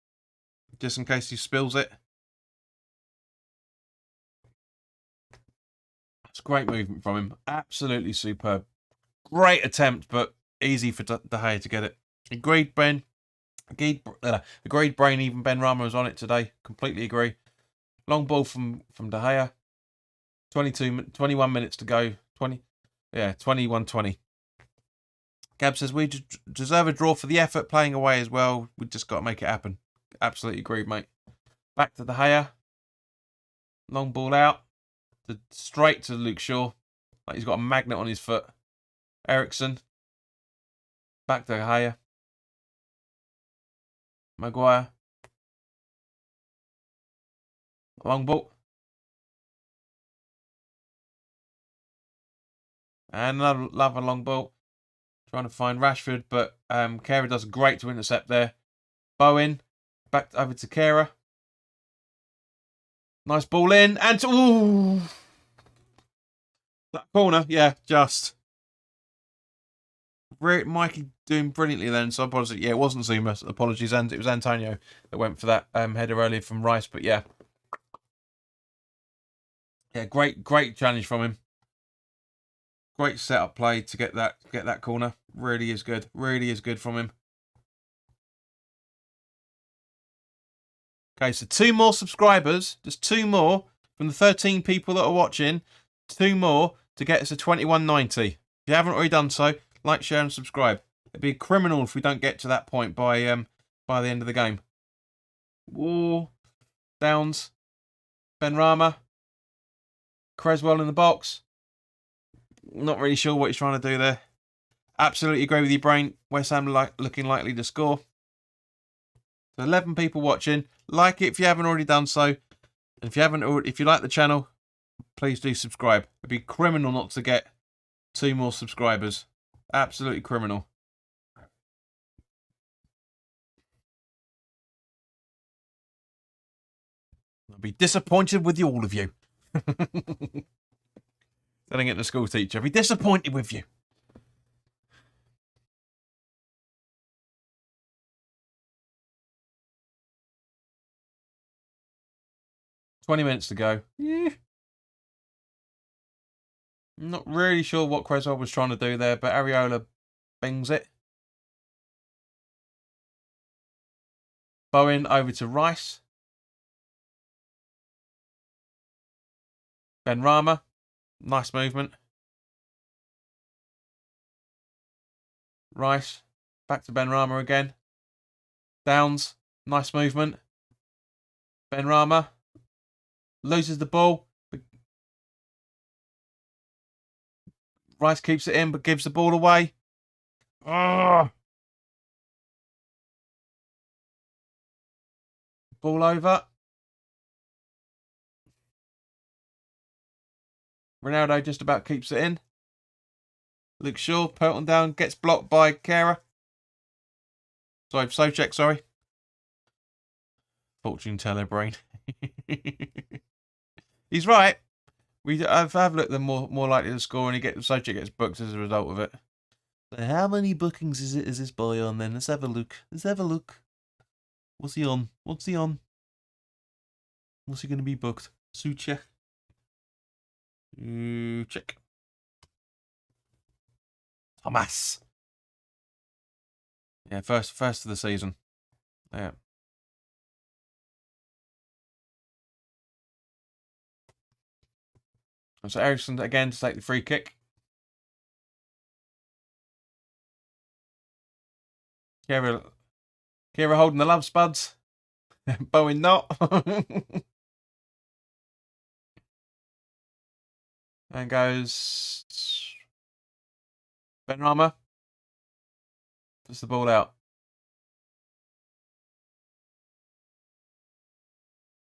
just in case he spills it. It's great movement from him. Absolutely superb. Great attempt, but easy for De Gea to get it. Agreed, Ben. Agreed, Brain. Even Benrahma was on it today. Completely agree. Long ball from De Gea. 21 minutes to go. 21-20. Gab says, we deserve a draw for the effort, playing away as well. We just got to make it happen. Absolutely agreed, mate. Back to De Gea. Long ball out. Straight to Luke Shaw. Like he's got a magnet on his foot. Ericsson. Back to De Gea. Maguire. Long ball. And another long ball. Trying to find Rashford, but Kera does great to intercept there. Bowen. Back over to Kera. Nice ball in. And ooh. That corner. Yeah, just. Mikey doing brilliantly then. So apologies. Yeah, it wasn't Zuma. Apologies. And it was Antonio that went for that header earlier from Rice. But yeah. Yeah, great challenge from him. Great setup play to get that corner. Really is good. Really is good from him. Okay, so 2 more subscribers. Just 2 more from the 13 people that are watching. 2 more to get us to 2190. If you haven't already done so, like, share, and subscribe. It'd be criminal if we don't get to that point by the end of the game. Wall, Downs, Benrahma, Creswell in the box. Not really sure what he's trying to do there. Absolutely agree with you, Brain. West Ham looking likely to score. So 11 people watching. Like it if you haven't already done so. And if you like the channel, please do subscribe. It'd be criminal not to get 2 more subscribers. Absolutely criminal. I'll be disappointed with you, all of you. Telling it to the school teacher. I'll be disappointed with you. $20 to go. Yeah. I'm not really sure what Creswell was trying to do there, but Areola bings it. Bowen over to Rice. Ben Rama. Nice movement. Rice. Back to Ben Rama again. Downs. Nice movement. Ben Rama. Loses the ball. Rice keeps it in, but gives the ball away. Oh. Ball over. Ronaldo just about keeps it in. Luke Shaw, Pelton down, gets blocked by Kara. Sorry, Socek, sorry. Fortune teller brain. He's right. I've looked, they're more likely to score, and Socek gets booked as a result of it. So how many bookings is this boy on then? Let's have a look. What's he on? What's he going to be booked? Suchek. Check. Thomas. Yeah, first of the season. Yeah. So Ericsson again to take the free kick. Kira holding the love spuds. Bowen not. And goes Ben Rama. Puts the ball out.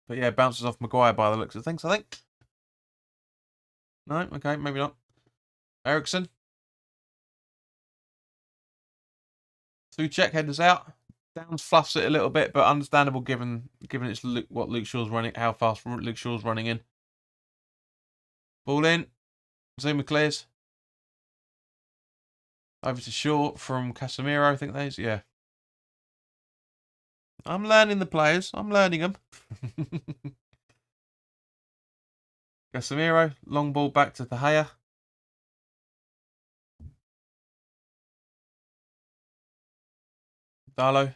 But yeah, bounces off Maguire by the looks of things, I think. No, okay, maybe not. Ericsson. Suchek headers out. Downs fluffs it a little bit, but understandable given it's what Luke Shaw's running, how fast Luke Shaw's running in. Ball in. Zuma clears. Over to Shaw from Casemiro, I think that is. Yeah. I'm learning the players. I'm learning them. Casemiro, long ball back to De Gea. Darlow.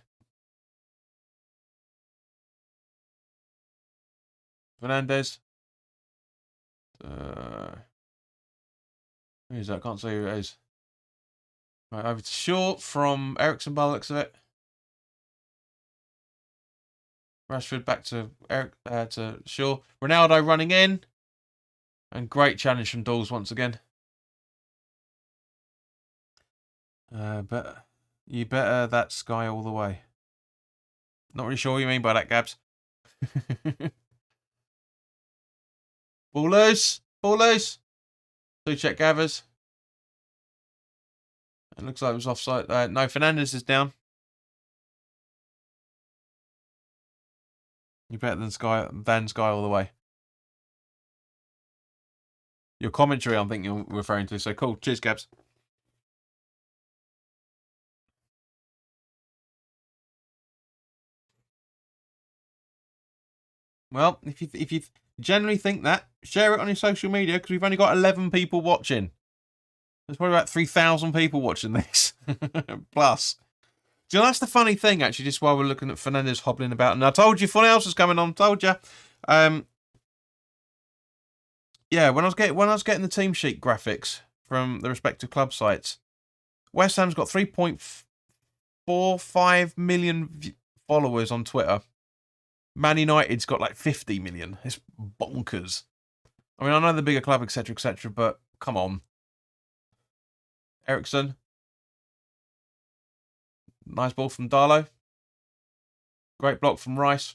Fernandez. Who is that? I can't see who it is. Right, over to Shaw from Ericsson by the looks of it. Rashford back to to Shaw. Ronaldo running in. And great challenge from Dawes once again. But you better that Sky all the way. Not really sure what you mean by that, Gabs. Ball loose. Ball loose. Suchek gathers. It looks like it was offside. No, Fernandez is down. You better than Sky all the way. Your commentary, I'm thinking you're referring to. So cool. Cheers, Gabs. Well, if you generally think that, share it on your social media because we've only got 11 people watching. There's probably about 3,000 people watching this. Plus. Do you know, that's the funny thing, actually, just while we're looking at Fernandez hobbling about. And I told you, fun else was coming on. Told you. Yeah, when I was getting the team sheet graphics from the respective club sites, West Ham's got 3.45 million followers on Twitter. Man United's got like 50 million. It's bonkers. I mean, I know the bigger club, etc., but come on. Ericsson. Nice ball from Darlow. Great block from Rice.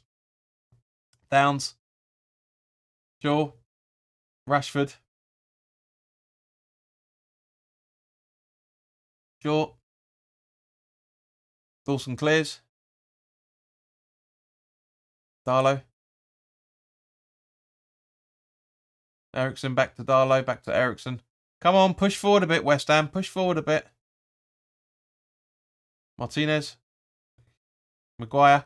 Downs. Shaw. Rashford. Shaw. Dawson clears. Darlow. Ericsson back to Darlow, back to Ericsson. Come on, push forward a bit, West Ham. Push forward a bit. Martinez. Maguire.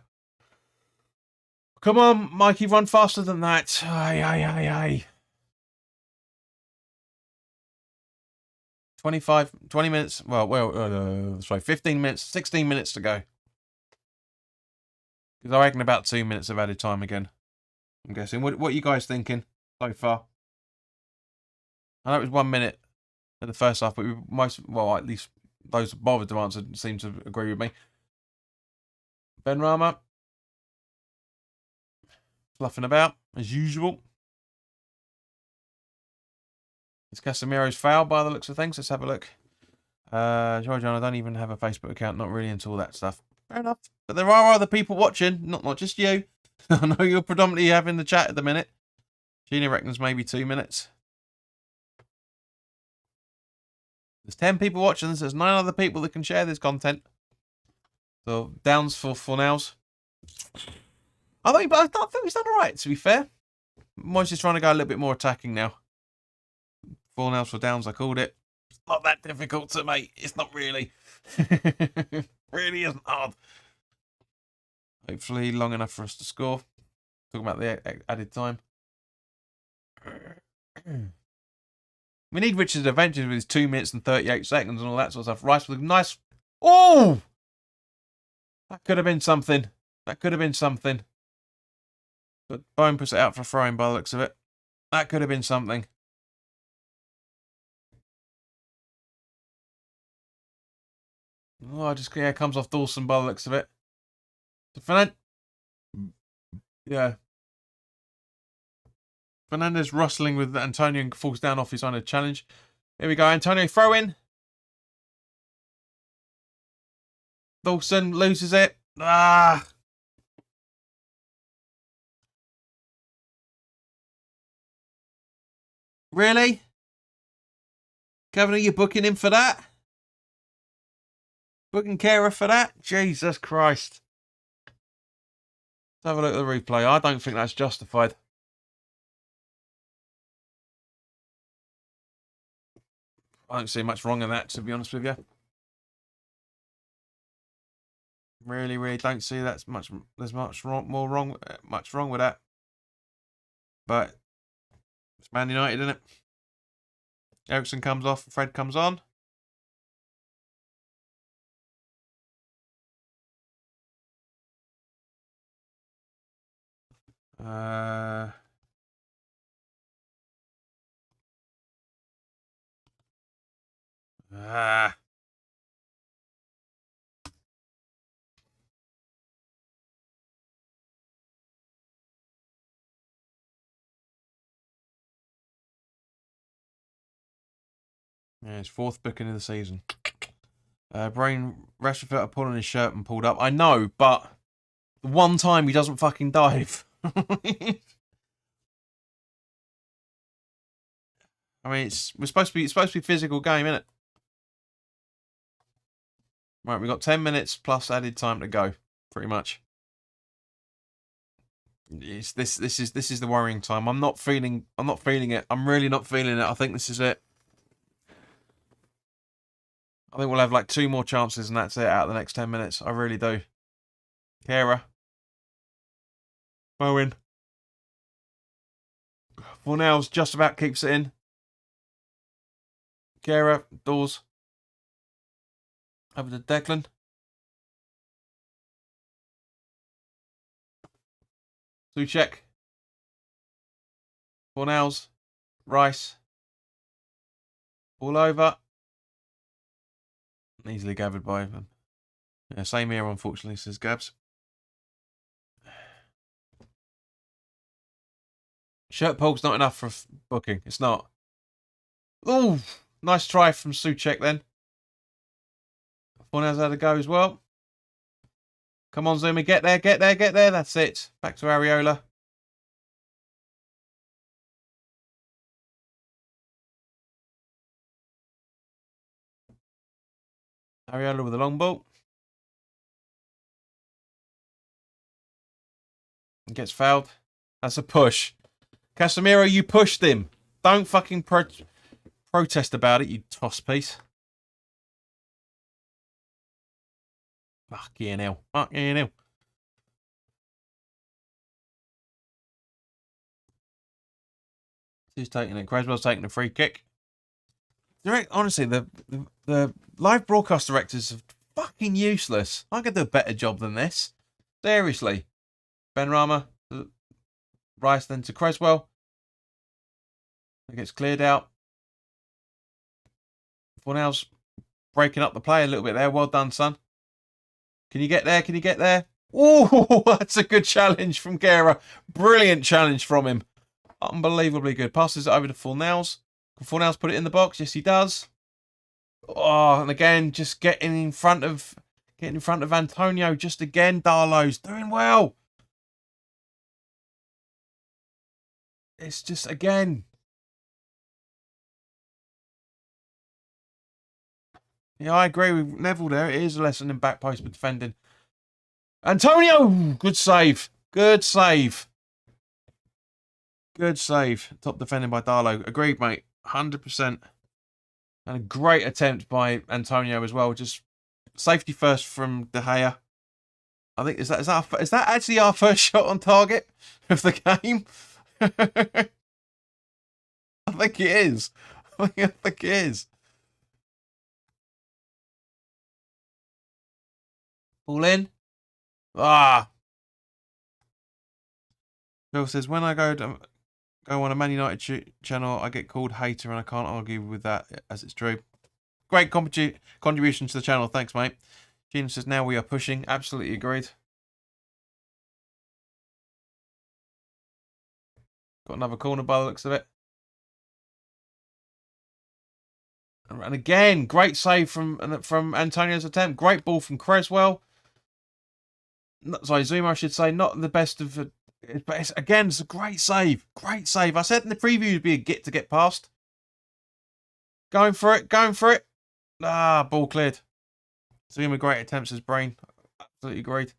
Come on, Mikey, run faster than that. Aye, aye, aye, aye. 20 minutes. Sorry, 15 minutes, 16 minutes to go. Because I reckon about 2 minutes of added time again. I'm guessing. What are you guys thinking so far? I know it was 1 minute in the first half, but at least those bothered to answer seem to agree with me. Benrahma. Fluffing about, as usual. It's Casemiro's foul by the looks of things. Let's have a look. Georgian, I don't even have a Facebook account. Not really into all that stuff. Fair enough. But there are other people watching, not just you. I know you're predominantly having the chat at the minute. Gina reckons maybe 2 minutes. There's 10 people watching this. There's 9 other people that can share this content. So, downs for Fornals. I think he's done alright, to be fair. Moyes just trying to go a little bit more attacking now. 4-0 for downs, I called it. It's not that difficult to make. It's not really. Really isn't hard. Hopefully long enough for us to score. Talking about the added time. We need Richard's Adventures with his 2 minutes and 38 seconds and all that sort of stuff. Rice with a nice... Oh! That could have been something. That could have been something. But Bowen puts it out for throwing by the looks of it. That could have been something. Oh, comes off Dawson by the looks of it. So Fernandez wrestling with Antonio and falls down off his own challenge. Here we go. Antonio throw in. Dawson loses it. Ah. Really? Kavanagh, you're booking him for that? Booking Kera for that? Jesus Christ. Let's have a look at the replay. I don't think that's justified. I don't see much wrong in that, to be honest with you. Really, really don't see there's much wrong with that. But it's Man United, isn't it? Ericsson comes off, Fred comes on. Yeah, his 4th booking of the season. Rashford felt a pull on his shirt and pulled up. I know, but the one time he doesn't fucking dive. I mean, it's supposed to be a physical game, isn't it? Right, we've got 10 minutes plus added time to go, pretty much. This is the worrying time. I'm not feeling it. I'm really not feeling it. I think this is it. I think we'll have like 2 more chances and that's it out of the next 10 minutes. I really do. Kera. Bowen. Fornals just about keeps it in. Kera, Dawes. Over to Declan. Souček. Fornals. Rice. All over. Easily gathered by them. Yeah, same here, unfortunately, says Gabs. Shirt pull's not enough for booking. It's not. Oh, nice try from Souček then. Fornals had a go as well. Come on, Zuma, get there, get there, get there. That's it. Back to Areola. Areola with a long ball. He gets fouled. That's a push. Casemiro, you pushed him. Don't fucking protest about it, you toss piece. Fucking hell. Fucking hell. Who's taking it? Creswell's taking the free kick. Honestly, the live broadcast directors are fucking useless. I could do a better job than this. Seriously. Benrahma, Rice then to Creswell. It gets cleared out. Fornell's breaking up the play a little bit there. Well done, son. Can you get there? Can you get there? Oh, that's a good challenge from Guerra. Brilliant challenge from him. Unbelievably good. Passes it over to Fornells. Can Fornells put it in the box? Yes, he does. Oh, and again, just getting in front of Antonio. Just again, Darlow's doing well. It's just again. Yeah, I agree with Neville there. It is a lesson in back post for defending. Antonio! Good save. Good save. Good save. Top defending by Darlow. Agreed, mate. 100%. And a great attempt by Antonio as well. Just safety first from De Gea. I think, is that actually our first shot on target of the game? I think it is. I think it is. All in. Ah. Phil says, when I go on a Man United channel, I get called hater, and I can't argue with that as it's true. Great contribution to the channel. Thanks, mate. Gina says, now we are pushing. Absolutely agreed. Got another corner by the looks of it. And again, great save from Antonio's attempt. Great ball from Creswell. Sorry, Zuma, I should say. Not the best of... But again, it's a great save. Great save. I said in the preview it'd be a git to get past. Going for it. Going for it. Ah, ball cleared. Zuma, great attempts as brain. Absolutely great.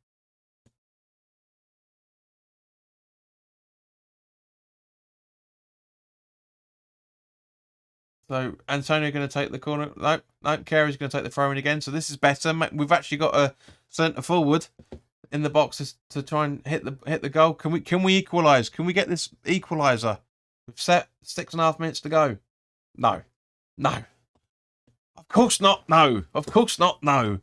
So Antonio going to take the corner. No, Carey's going to take the throw in again. So this is better. We've actually got a centre forward in the boxes to try and hit the goal. Can we equalise? Can we get this equaliser? We've set 6.5 minutes to go. No. No. Of course not. No. Of course not. No.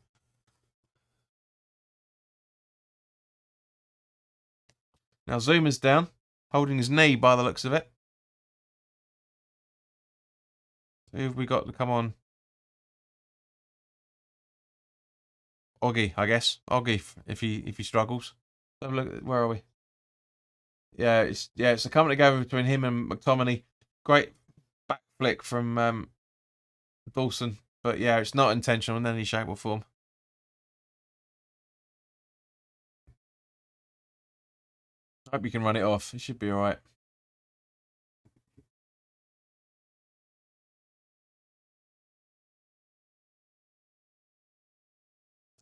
Now Zuma's down, holding his knee by the looks of it. Who have we got to come on? Oggy, I guess. Oggy, if he struggles. Have a look. Where are we? Yeah, it's a coming together between him and McTominay. Great back flick from Dawson, but yeah, it's not intentional in any shape or form. I hope you can run it off. It should be all right.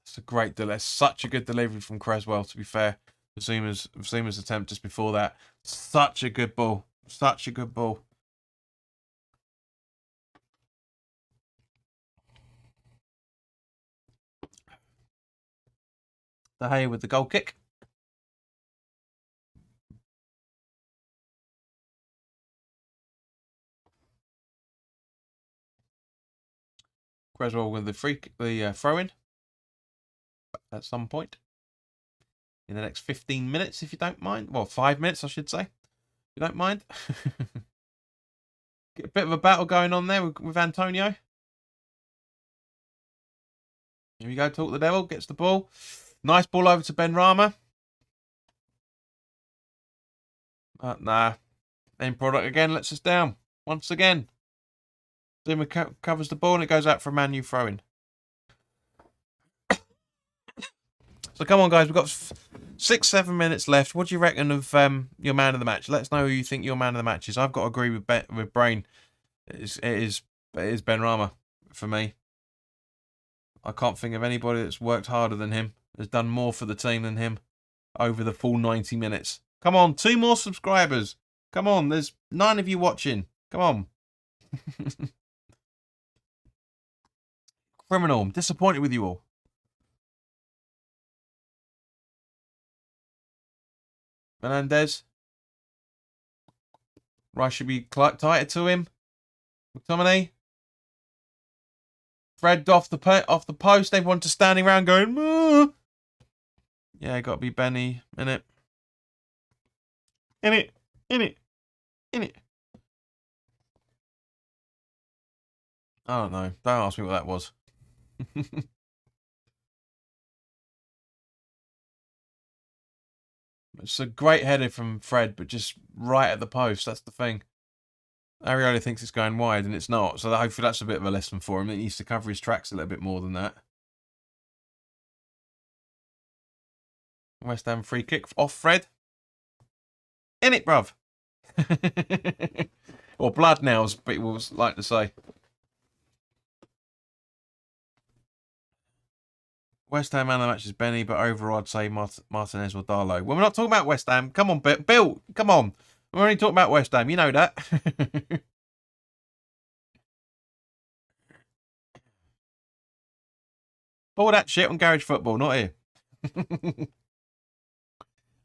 It's a great delivery. Such a good delivery from Creswell, to be fair. Zuma's attempt just before that. Such a good ball. Such a good ball. De Gea with the goal kick. Creswell with the throw in at some point in the next 15 minutes, if you don't mind. Well, 5 minutes, I should say. If you don't mind. Get a bit of a battle going on there with Antonio. Here we go. Talk the devil. Gets the ball. Nice ball over to Benrahma. Nah. End product again. Lets us down. Once again. Zuma covers the ball and it goes out for a Man U throw-in. So come on, guys. We've got 6-7 minutes left. What do you reckon of your man of the match? Let us know who you think your man of the match is. I've got to agree with Brain. It is Benrahma for me. I can't think of anybody that's worked harder than him, has done more for the team than him over the full 90 minutes. Come on, 2 more subscribers. Come on, there's 9 of you watching. Come on. Criminal. I'm disappointed with you all. Menendez. Rice should be tighter to him. McTominay. Fred off the post. Everyone just standing around going, moo. Yeah, got to be Benny in it. In it. In it. In it. I don't know. Don't ask me what that was. It's a great header from Fred, but just right at the post. That's the thing. Areola thinks it's going wide, and it's not. So hopefully that's a bit of a lesson for him. He needs to cover his tracks a little bit more than that. West Ham free kick off Fred. In it, bruv. Or blood nails, people like to say. West Ham man of the match is Benny, but overall I'd say Martinez or Darlow. Well, we're not talking about West Ham. Come on, Bill. Come on. We're only talking about West Ham. You know that. All that shit on Garage Football, not here. And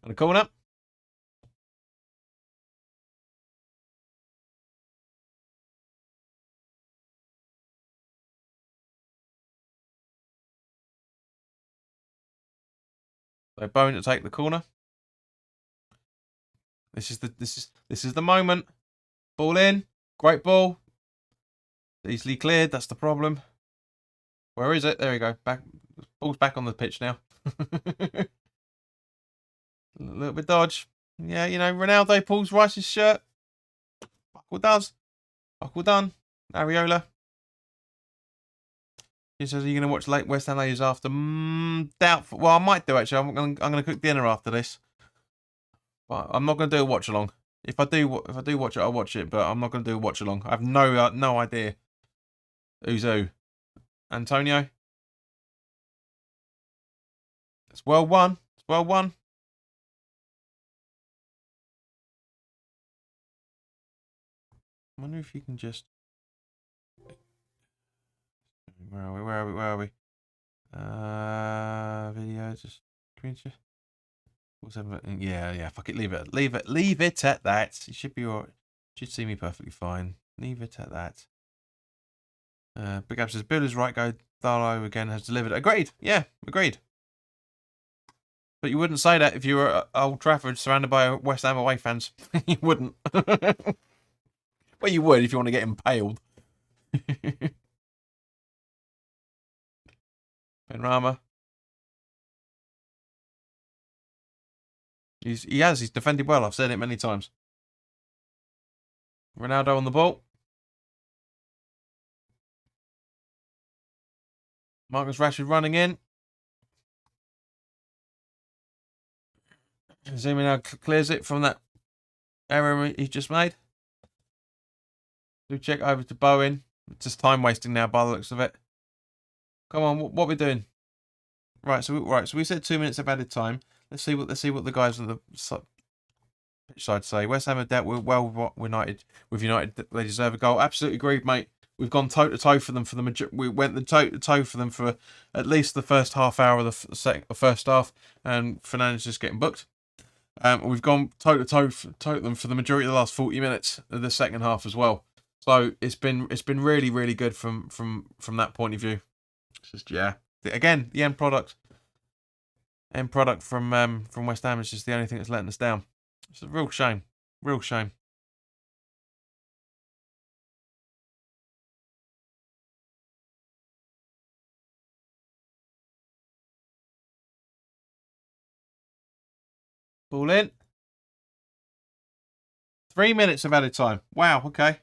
a corner. So Bowen to take the corner. This is the moment. Ball in. Great ball. Easily cleared. That's the problem. Where is it? There we go. Back. Ball's back on the pitch now. A little bit dodge. Yeah, you know, Ronaldo pulls Rice's shirt. Buckle does. Buckle done. Areola. He says, "Are you going to watch late West Ham Ladies after?" Doubtful. Well, I might do actually. I'm going to cook dinner after this, but I'm not going to do a watch along. If I do watch it, I'll watch it. But I'm not going to do a watch along. I have no idea who's who. Antonio. It's well won. It's well won. I wonder if you can just. Where are we? Where are we? Where are we? Video. Just. Community. Yeah. Fuck it. Leave it. Leave it at that. You should be alright. Should see me perfectly fine. Leave it at that. Big Up says, Bill is right. Go. Darlow again has delivered. Agreed. Yeah. Agreed. But you wouldn't say that if you were at Old Trafford surrounded by West Ham away fans. You wouldn't. Well, you would if you want to get impaled. Benrahma. He's defended well. I've said it many times. Ronaldo on the ball. Marcus Rashford running in. Zuma now clears it from that error he just made. Do check over to Bowen. It's just time wasting now by the looks of it. Come on, what are we doing? Right, so we said 2 minutes of added time. Let's see what the guys on the pitch side say. West Ham have dealt with United. They deserve a goal. Absolutely agreed, mate. We've gone toe to toe for them for the we went the toe to toe for them for at least the first half hour of the first half, and Fernandes just getting booked. We've gone toe to toe to them for the majority of the last 40 minutes of the second half as well. So it's been really, really good from that point of view. It's just, yeah. Again, the end product from West Ham is just the only thing that's letting us down. It's a real shame. Real shame. Ball in. 3 minutes of added time. Wow, okay.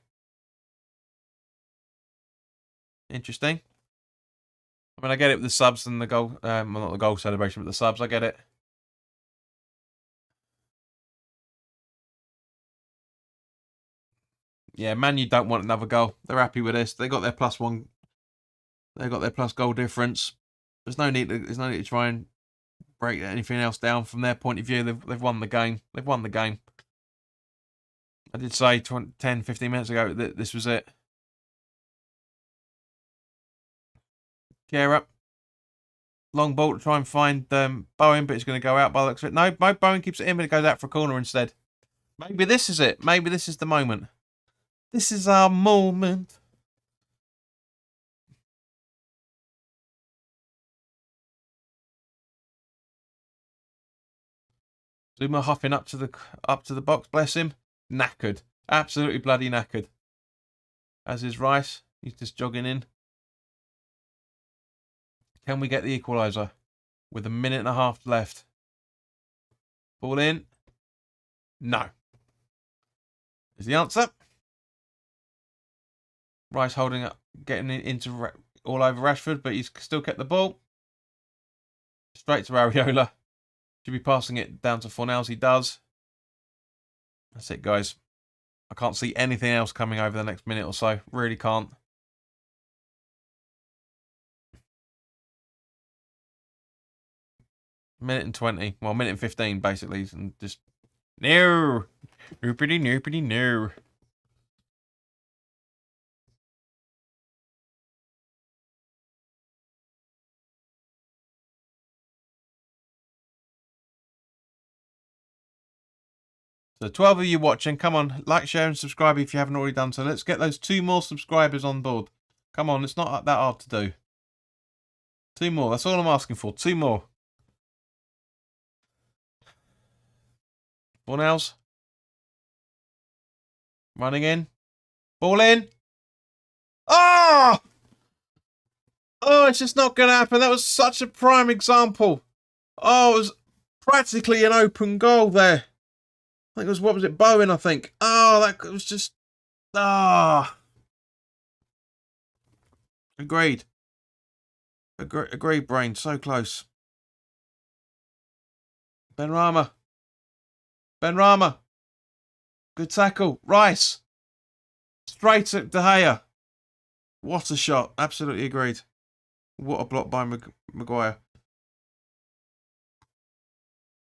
Interesting. I mean, I get it with the subs and the goal. Well, not the goal celebration, but the subs. I get it. Yeah, Man U don't want another goal. They're happy with this. They got their +1. They got their plus goal difference. There's no need to try and break anything else down from their point of view. They've won the game. They've won the game. I did say 10, 15 minutes ago that this was it. Gear up. Long ball to try and find Bowen, but it's going to go out by the looks of it. No, Bowen keeps it in, but it goes out for a corner instead. Maybe this is it. Maybe this is the moment. This is our moment. Zuma hopping up to the box. Bless him. Knackered. Absolutely bloody knackered. As is Rice. He's just jogging in. Can we get the equaliser? With a minute and a half left. Ball in. No. Is the answer. Rice holding up, getting into all over Rashford, but he's still kept the ball. Straight to Areola. Should be passing it down to Fornals. He does. That's it, guys. I can't see anything else coming over the next minute or so. Really can't. Minute and 20. Well, minute and 15, basically. And just... No! Noopity, noopity, no. So 12 of you watching, come on, like, share and subscribe if you haven't already done so. Let's get those 2 more subscribers on board. Come on, it's not that hard to do. 2 more, that's all I'm asking for. 2 more. Fornals. Running in. Ball in. Oh! Oh, it's just not going to happen. That was such a prime example. Oh, it was practically an open goal there. I think it was, what was it, Bowen, I think. Oh, that was just... Ah. Agreed. Agreed, Brain. So close. Benrahma. Benrahma. Good tackle. Rice. Straight at De Gea. What a shot. Absolutely agreed. What a block by Maguire.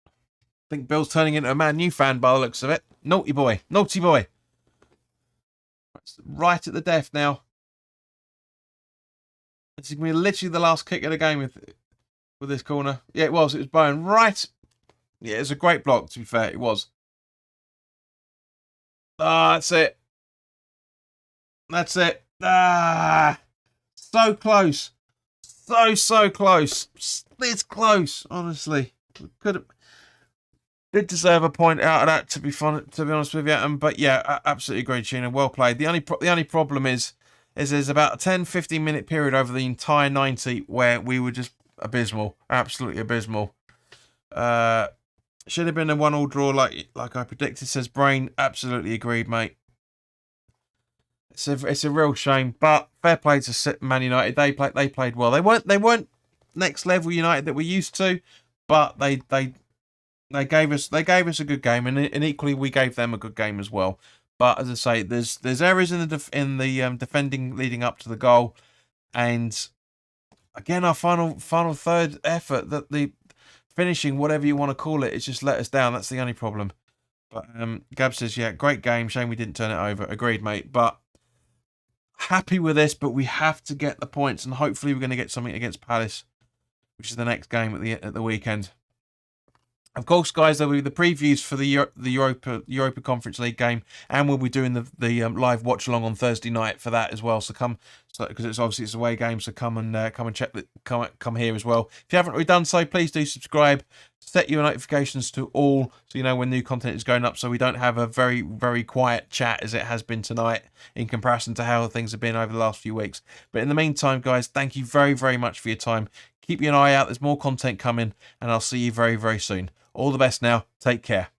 I think Bill's turning into a Man U fan by the looks of it. Naughty boy. Naughty boy. Right at the death now. This is going to be literally the last kick of the game with this corner. Yeah, it was. It was Bowen. Right. Yeah, it was a great block, to be fair. It was. Ah, that's it. That's it. Ah. So close. So close. It's close, honestly. Could have... Did deserve a point out of that, to be honest with you. But yeah, absolutely great, Sheena. Well played. The only problem is there's about a 10-15 minute period over the entire 90 where we were just abysmal, absolutely abysmal. Should have been a 1-1 draw, like I predicted. Says Brain. Absolutely agreed, mate. It's a real shame, but fair play to Man United. They played well. They weren't next level United that we're used to, but they gave us a good game, and equally we gave them a good game as well. But as I say, there's errors in the defending leading up to the goal, and again our final third effort, that the finishing, whatever you want to call it, it's just let us down. That's the only problem. But Gab says, yeah, great game. Shame we didn't turn it over. Agreed, mate. But happy with this, but we have to get the points, and hopefully we're going to get something against Palace, which is the next game at the weekend. Of course, guys, there will be the previews for the Europa Conference League game, and we'll be doing the live watch along on Thursday night for that as well. So because it's obviously it's a away game, so come and check come here as well. If you haven't already done so, please do subscribe. Set your notifications to all, so you know when new content is going up, so we don't have a very, very quiet chat as it has been tonight in comparison to how things have been over the last few weeks. But in the meantime, guys, thank you very, very much for your time. Keep an eye out. There's more content coming, and I'll see you very, very soon. All the best now. Take care.